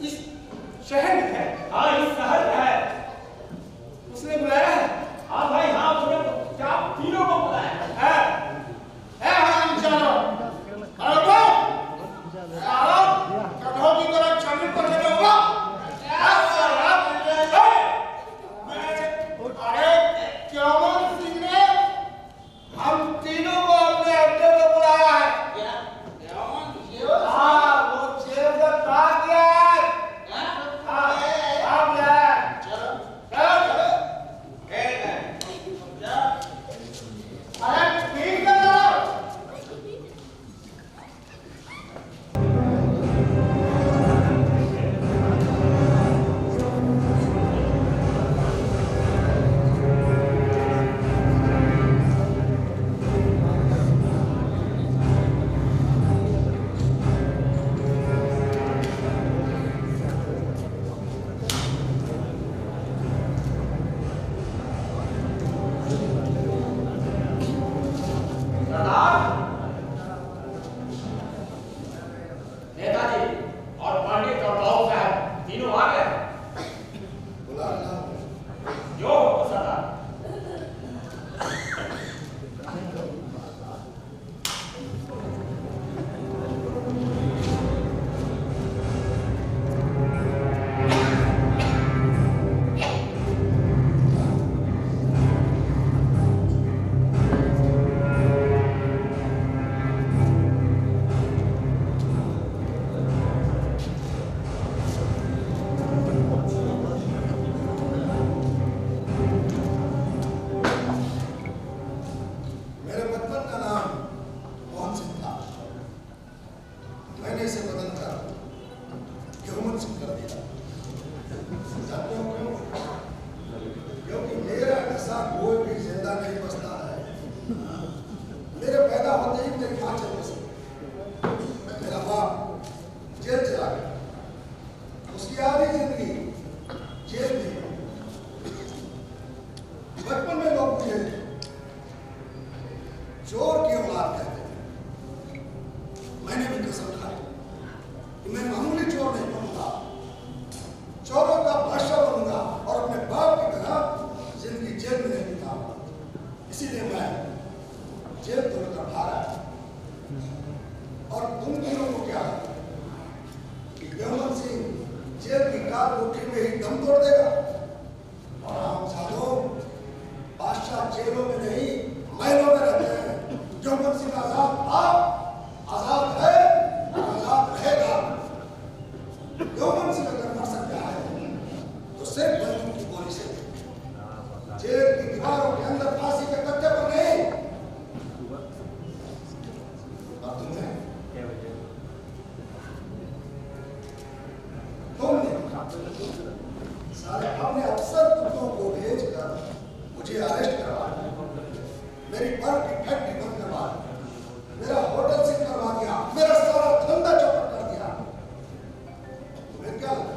इस शहर में है? हाँ, इस शहर में है। उसने बुलाया है? हाँ भाई, हाँ, उसने क्या तीनों को बुलाया है? हाँ, चलो। कदों की तरह जमीन पर चले होगा? अरे क्यों सिंह ने हम तीनों को अपने अड्डे पे बुलाया है। हाँ, वो जेल से भाग गया है। भाग गया है। चलो। अरे ठीक है। नेताजी और पंडित और बाबू साहब तीनों आ गए। जो हो सरदार। मेरे बचपन का नाम मोहन सिंह था। मैंने इसे बदलकर यौमन सिंह कर दिया। जानते हो क्यों? क्योंकि मेरा ऐसा कोई भी जिंदा नहीं बचता है। मेरे पैदा होते ही मेरी मां चल बसी। मेरा बाप जेल चला गया। उसकी आधी जिंदगी जेल में। बचपन में लोग मुझे चोर की औलाद कहते थे। मैंने भी कसम खाई कि मैं मामूली चोर नहीं बनूंगा, चोरों का बादशाह बनूंगा और अपने बाप की तरह जिंदगी जेल में नहीं बिताऊंगा। इसीलिए मैं जेल तोड़कर भागा। और तुम तीनों को क्या कि यौमन सिंह जेल की कार कोठरी में ही दम तोड़ देगा? और हम साधो बादशाह जेलों में नहीं महलों में रहते हैं। यौमन सिंह आजाद था, आजाद है, आजाद रहेगा। यौमन सिंह अगर मर सकता है तो सिर्फ बंदूक की गोली से, जेल की दीवारों के अंदर फांसी के कट्टे पर नहीं। और तुमने सारे अपने अफसर कुत्तों को भेजकर मुझे अरेस्ट करवा दिया। मेरी बर्फ की फैक्ट्री बंद करवा दी। मेरा होटल से करवा दिया। मेरा सारा धंधा चौपट कर दिया। तुम्हें क्या लगा?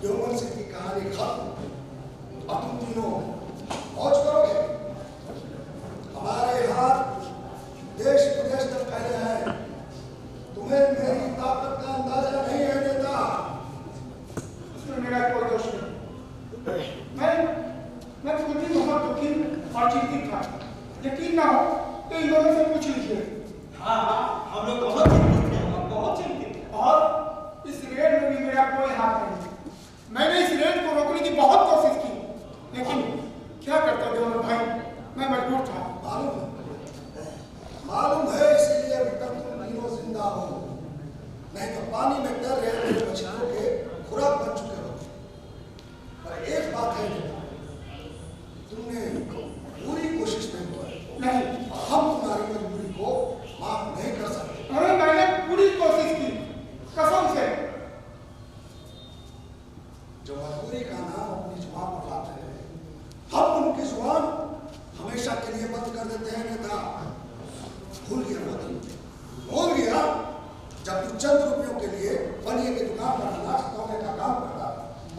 यौमन सिंह की कहानी खत्म और तुम तीनों मौज करोगे? हमारे हाथ देश विदेश तक फैले हैं। तुम्हें मेरी ताकत का अंदाजा नहीं है नेता। उसमें मेरा कोई दोष नहीं। मैं खुद ही बहुत दुखी और चिंतित था। यकीन ना हो तो इन दोनों से पूछ लीजिए। हाँ हाँ, हम लोग बहुत चिंतित हैं, हम बहुत चिंतित हैं। और इस रेड में भी मेरा कोई हाथ नहीं। मैंने इस रेड को रोकने की बहुत कोशिश की, लेकिन क्या करते दोनों भाई, मैं मजबूर था। मालूम है, इसीलिए अभी तक तुम तीनों जिंदा हो। नहीं तो पानी में तैर रहे मेरे मछलियों के खुराक बन चुके हो। पर एक बात है, तुमने पूरी कोशिश नहीं नहीं, हम तुम्हारी मजबूरी को माफ नहीं कर सकते। अरे मैंने पूरी कोशिश की, कसम से। जो मजबूरी का नाम अपनी जुबान पर लाते हैं, हम उनकी जुबान हमेशा के लिए बंद कर देते हैं नेता। भूल गया वो दिन, भूल गया जब तू चंद रुपयों के लिए बनिए की दुकान पर अनाज तोड़ने का काम करता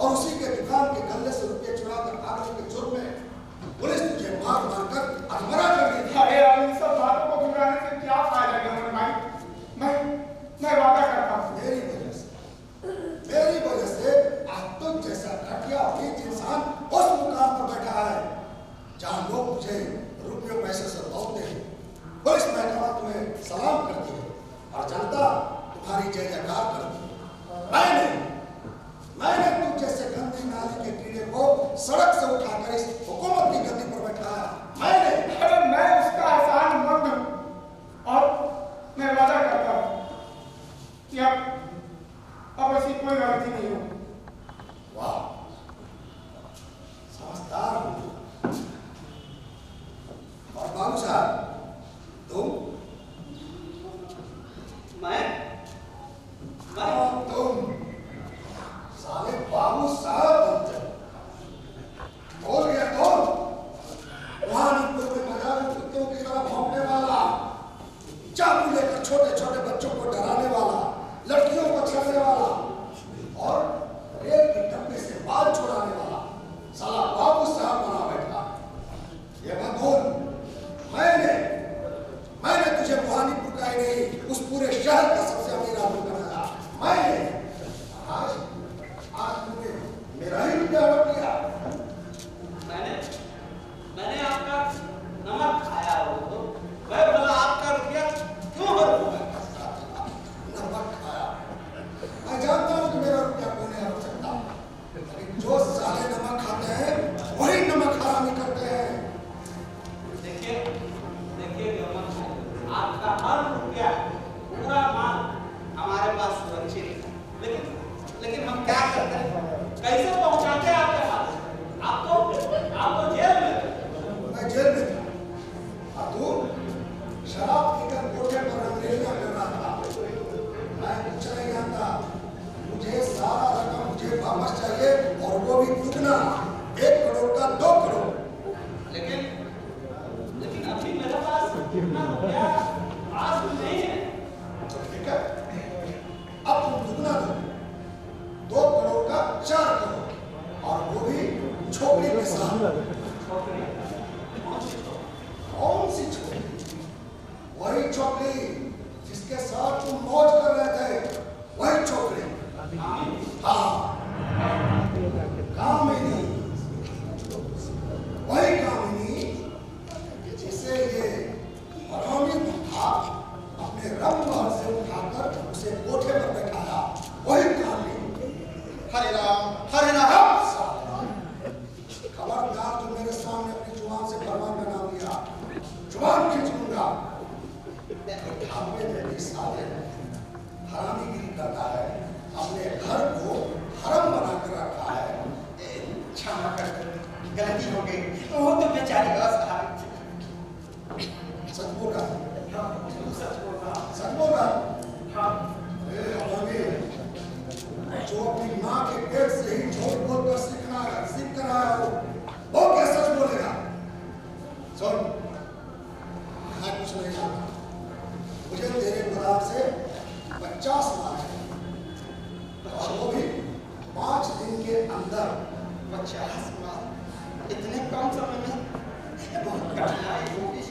और उसी के दुकान के गले से रुपये चुराकर भागने के जुर्म में पुलिस तुझे मार मारकर अधमरा कर दी थी। अरे अब इन सब बातों को दोहराने से क्या फायदा है भाई? मैं वादा करता हूँ। मेरी वजह से तुम्हारी जय जयकार करूं। मैंने तुझ जैसे गंदी नाली के कीड़े को सड़क से उठाकर इस हुकूमत की गद्दी पर बैठाया। अरे मैं उसका एहसान मत दूं और मैं वादा करता हूं कि अब ऐसी कोई गलती नहीं हो। वाह, समझदार हो। और बाबू साहब तुम? तुम साले बाबू साहब बनते बोल गया वहां में बाजार में कुत्तों की तरह भौंकने वाला, चाकू लेकर छोटे छोटे बच्चों को डराने वाला, लड़कियों को छेड़ने वाला और रेल के डब्बे से बाल छुड़ाने वाला साला बाबू साहब बना बैठा। ये मत बोल, मैंने तुझे भवानीपुर का ही नहीं उस पूरे शहर का सबसे अमीर आदमी बनाया। आज तुमने मेरा ही रुपया लौट लिया। मैंने आपका नमक खाया हो तो मैं बोला आपका रुपया क्यों हर नमक खाया? मैं जानता हूं कि मेरा रुपया कोई नहीं हर सकता, लेकिन जो साले नमक खाते हैं वही नमक हरामी करते हैं। देखिए आपका हर रुपया पूरा माल हमारे पास सुरक्षित है, लेकिन हम क्या करते हैं, कैसे पहुंचाते हैं आपके पास? आप तो जेल में। मैं जेल में था और तू शराब पीकर कोठे पर अंग्रेजियां कर रहा था। मैं कुछ नहीं जानता, मुझे सारा रकम मुझे वापस चाहिए और वो भी दुगना, 1 करोड़ का 2 करोड़। लेकिन अभी मेरे पास इतना रुपया पास में नहीं है। ठीक है, अब तुम दुगना दो, 2 करोड़ का 4 करोड़ और वो भी छोकरी के साथ। कौन सी छोकरी? वही छोकरी जिसके साथ तुम मौज कर रहे थे, वही छोकरी। हाँ, कामिनी, वही कामिनी जिसे ये हरामी था अपने रंग महल से उठाकर उसे कोठे पर बैठाया, वही कामिनी। हरे राम खबरदार जो मेरे सामने अपनी जुबान से फरमान का नाम लिया, जुबान खींच लूंगा। ढाबे में भी साले हरामीगिरी करता है, अपने घर को हरम बना कर रखा है। क्षमा कर, गलती हो गई, वो तो बेचारी साहब। सच बोल रहा सच बोल रहा। जो अपनी माँ के पेट से ही झूठ बोलकर सीख कर आया हो, वो क्या सच बोलेगा? सुन, मैं कुछ नहीं जानता, मुझे तेरे गुलाम से 50 लाख है और वो भी 5 दिन के अंदर। 50 लाख? इतने कम समय में बहुत कठिनाई होगी।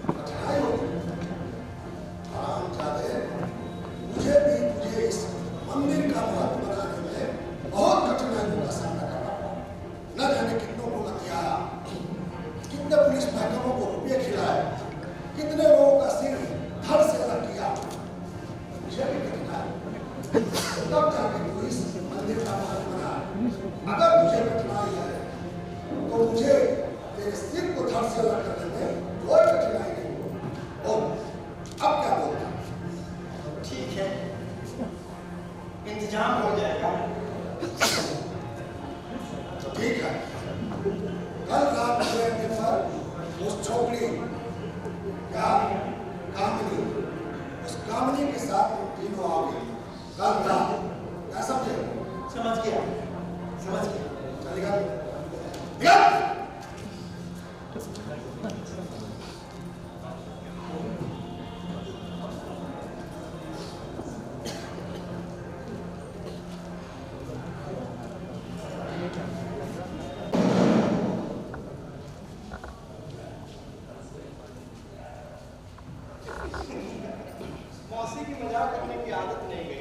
कठिनाई होगी? हरामजादे, मुझे भी तुझे इस मंदिर का महल बनाने में बहुत कठिनाइयों का सामना करना पड़ा। न जाने कितनों को हथियाया, कितने पुलिस महकमों को रुपये खिलाए, कितने लोगों का सिर धड़ से अलग किया। मुझे भी कठिनाई, तब जाके तू इस मंदिर का महल बना। अगर तुझे कठिनाई है तो मुझे तेरे सिर को धड़ से अलग करने में कोई कठिनाई नहीं। और अब क्या बोलता? ठीक है, इंतजाम हो जाएगा। तो ठीक है, कल रात के पर उस छोकरी क्या कामिनी, उस कामिनी के साथ तीनों आओगे कल रात। क्या समझे? समझ गया। चलेगा? मौसी की मजाक करने की आदत नहीं गई।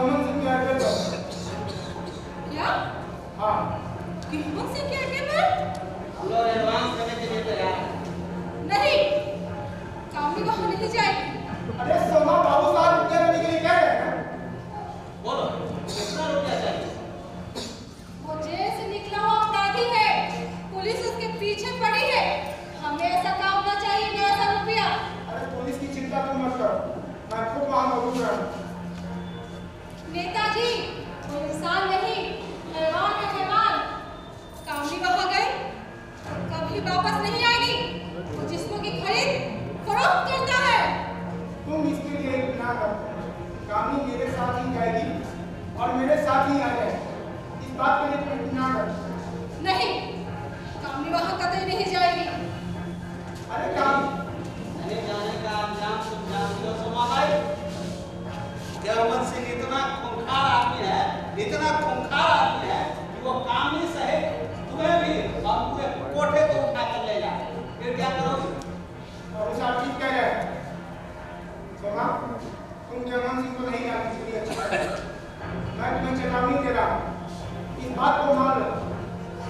गवर्नमेंट से क्या कर दो। क्या? हाँ गवर्नमेंट से क्या कर? हम लोग एडवांस करने के लिए तैयार हैं। नहीं, कामनी वहाँ नहीं जाएगी। अरे सोमा बाबू साहब रुपया देने के लिए कह रहे हैं। बोलो कितना रुपया चाहिए? वो जेल से निकला हुआ अपराधी है, पुलिस उसके पीछे पड़ी है। हमें ऐसा काम ना चाहिए ना ऐसा रुपया। अरे पुलिस की चिंता तुम मत करो, मैं खुद वहाँ मौजूद रहूँ। नेताजी वो इंसान नहीं, हैवान है हैवान। कामनी वहाँ गए तो कभी वापस नहीं आएगी। वो जिस्मों की खरीद फरोख्त करता है। तुम इसके लिए इतना करो, कामनी मेरे साथ ही जाएगी और मेरे साथ ही आ जाएगी। इस बात के लिए तुम इतना करो। नहीं, कामनी वहाँ कतई नहीं जाएगी। अरे काम नहीं जाने का अंजाम तुम जानती हो सोमा भाई। गवर्नमेंट सिंह इतना खूंखार आदमी है, इतना खूंखार आदमी है कि वो कामनी सहित तुम्हें भी और पूरे कोठे को उठा कर ले जाए। फिर क्या करोगे? और उसे आप ठीक कह रहे हैं। सोमा तुम गवर्नमेंट सिंह को नहीं जानती इसलिए अच्छा है। मैं तुम्हें चेतावनी दे रहा हूँ, इस बात को मान लो,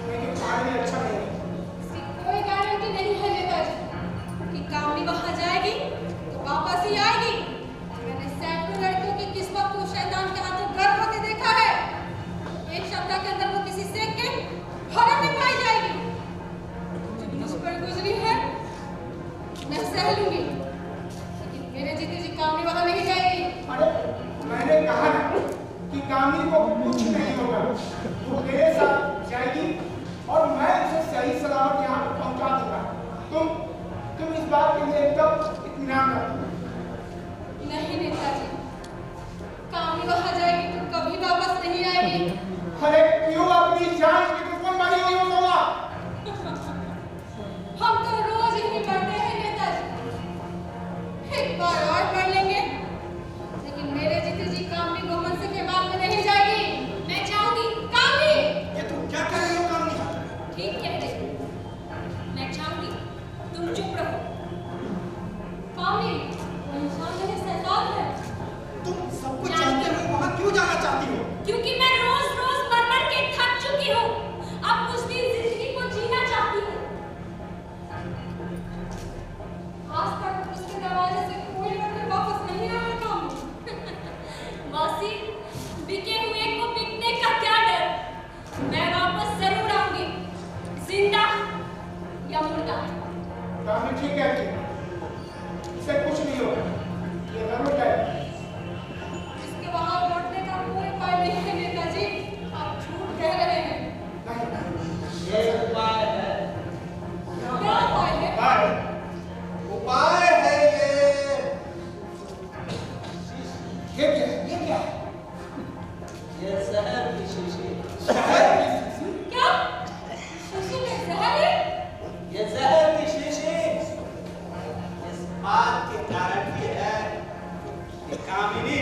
नहीं तो तुम्हारे लिए अच्छा नहीं है। इसकी कोई गारंटी नहीं है नेताजी कि कामनी वहाँ जाएगी तो वापस ही आएगी। मैंने सैकड़ों लड़कियों की किस्मत को शैतान के हाथों गर्भ होते देखा है। एक सप्ताह के अंदर वो किसी सेक के हरम में पाई जाएगी। जो मुझ पर गुजरी है मैं सह लूंगी, लेकिन मेरे जीते जी कामनी वहाँ नहीं जाएगी। अरे मैंने कहा ना कि कामनी को कुछ नहीं होगा, वो मेरे साथ जाएगी और मैं उसे सही सलामत यहाँ पर पहुँचा दूंगा। तुम इस बात के लिए एकदम इत्मीनान रखो। नहीं नेताजी, कामनी वहाँ जाएगी तो कभी वापस नहीं आएगी। अरे क्यों अपनी जान की दुश्मन बनी हुई हो सोमा? हम तो रोज ही पढ़ते हैं नेताजी, एक बार और पढ़ लेंगे, लेकिन मेरे जीते जी कामनी गवर्नमेंट से के बाद में नहीं जाएगी। मैं जाऊंगी। कामनी ये तुम क्या कर रही हो कामनी? ठीक कह रहे हो, मैं जाऊंगी, तुम चुप रहो। कामनी वो इंसान नहीं शैतान है। तुम सब कुछ जानते हो, वहाँ क्यों जाना चाहती हो? क्योंकि मैं रोज रोज मर के थक चुकी हूँ। अब कुछ दिन जिंदगी को जीना चाहती हूँ। आज तक उसके दरवाजे से कोई लड़के वापस नहीं आए। कामनी मौसी, बिके हुए को बिकने का क्या डर? मैं वापस जरूर आऊंगी, जिंदा या मुर्दा। कामनी ठीक कहती है, इसे कुछ नहीं होगा, ये जरूर जाएगी। इसके वहां लौटने का कोई उपाय नहीं है नेताजी, आप झूठ कह रहे हैं। नहीं ये उपाय है। क्या उपाय है? उपाय है ये क्या है? ये क्या है? ये शहर की शीशी। शहर की शीशी? क्या शीशी में जहर है? ये जहर की शीशी इस बात के कारण ही है कि कामिनी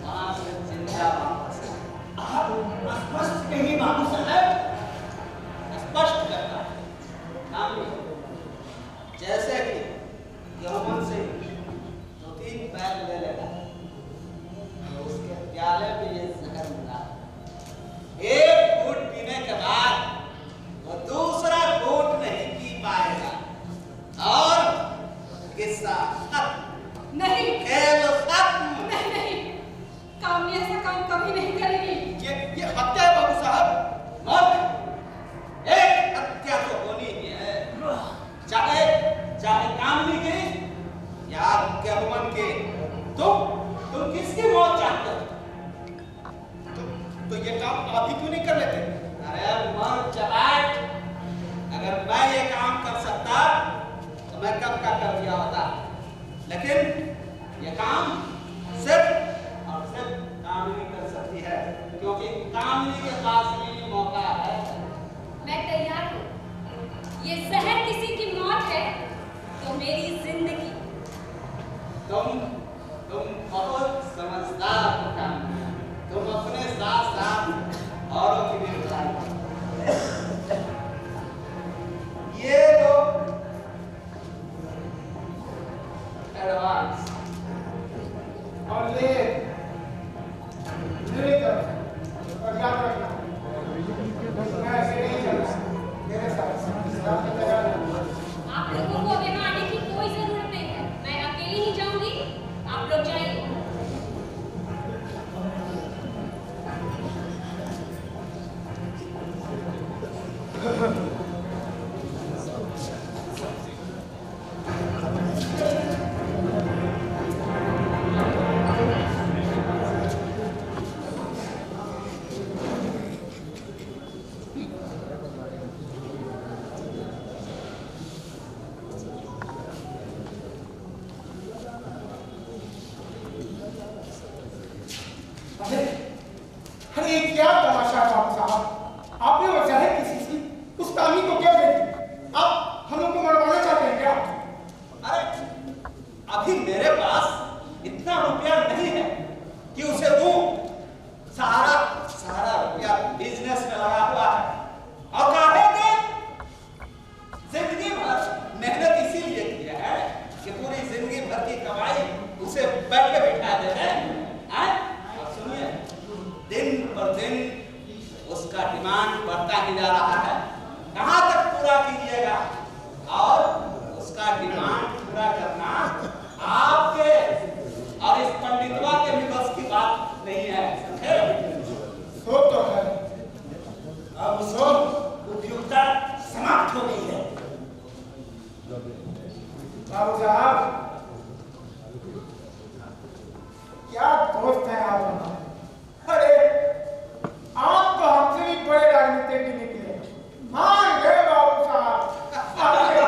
वहां से जिंदा वापस आप स्पष्ट कहिए बाबू साहब। स्पष्ट करता है। कामिनी जैसे कि गवर्नमेंट से 2-3 पैक ले लेगा तो उसके प्याले में ये जहर मिला, एक घूंट पीने के बाद वो दूसरा घूंट नहीं पी पाएगा और किस्सा खत्म। नहीं खेल खत्म। नहीं नहीं, कामनी ऐसा काम कभी नहीं करेगी। ये हत्या है बाबू साहब। मौत एक हत्या तो होनी ही है, चाहे कामनी की या गवर्नमेंट की। तुम किसकी मौत चाहते हो? तो ये काम आप ही क्यों नहीं कर लेते? अरे मर चलाक, अगर मैं ये काम कर सकता तो मैं कब का कर दिया होता, लेकिन ये काम सिर्फ और सिर्फ कामनी कर सकती है, क्योंकि कामनी के पास ही मौका है। मैं तैयार हूँ। ये जहर किसी की मौत है तो मेरी जिंदगी। तुम बहुत समझदार हो कामनी, तुम अपने साथ साथ औरों की भी उठाई। ये लो एडवांस और ये ये क्या तमाशा बाबू साहब, आपने वजह है किसी से उस कामी को क्यों दे दी? आप हम लोग को मरवाना चाहते हैं क्या? अरे अभी मेरे पास इतना रुपया नहीं है कि उसे दूं। सारा रुपया बिजनेस में लगा हुआ है और काहे के जिंदगी भर मेहनत इसीलिए किया है कि पूरी जिंदगी भर की कमाई उसे बैठे बैठा दे हैं। और सुनिए, दिन पर दिन उसका डिमांड बढ़ता ही जा रहा है। कहां तक पूरा कीजिएगा? और उसका डिमांड पूरा करना आपके और इस पंडितवा के भी बस की बात नहीं है। सो तो है, अब सो उपयुक्तता समाप्त हो गई है। बाबू साहब, क्या दोस्त हैं आप हमारे। अरे आप तो हमसे भी बड़े राजनीतिज्ञ निकले। मान गए बाबू साहब, समझे?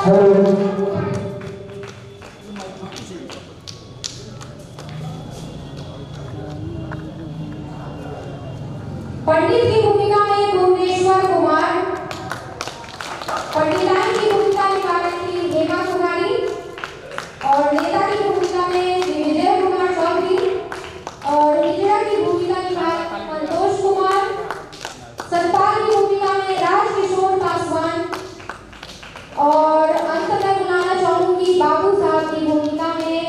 पंडित की भूमिका में भुवनेश्वर कुमार, पंडिताई की भूमिका निभा रही थी हेमा कुमारी और नेता की भूमिका में श्री विजय कुमार चौधरी और हिजड़ा की भूमिका निभा संतोष कुमार, सतपाल की भूमिका में राजकिशोर पासवान और अंत में बुलाना चाहूंगी बाबू साहब की भूमिका में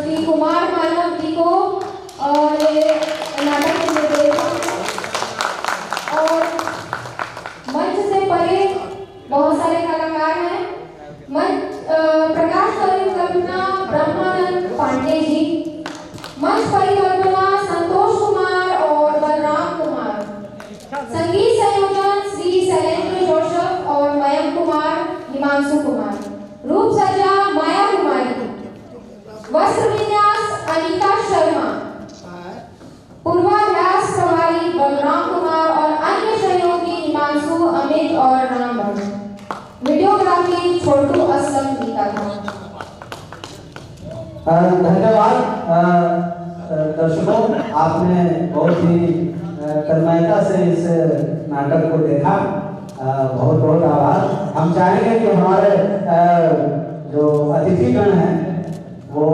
श्री कुमार मानव जी को और नाटक के निर्देशक और मंच से परे बहुत सारे कलाकार हैं। प्रकाश परिकल्पना ब्रह्मानंद पांडे जी, मंच परिकल्पना संतोष कुमार और बलराम कुमार, संगीत संयोजन श्री शैलेंद्र जोशफ और मयंक कुमार, हिमांशु कुमार, रूप सज्जा माया कुमारी, वस्त्र विन्यास अनीता शर्मा, पूर्वाभ्यास प्रभारी बलराम कुमार और अन्य सहयोगी हिमांशु, अमित और रामभद्र, वीडियोग्राफी छोटू असलम गीता था। धन्यवाद दर्शकों, आपने बहुत ही तन्मयता से इस नाटक को देखा। बहुत बहुत आभार। हम चाहेंगे कि हमारे जो अतिथिगण हैं वो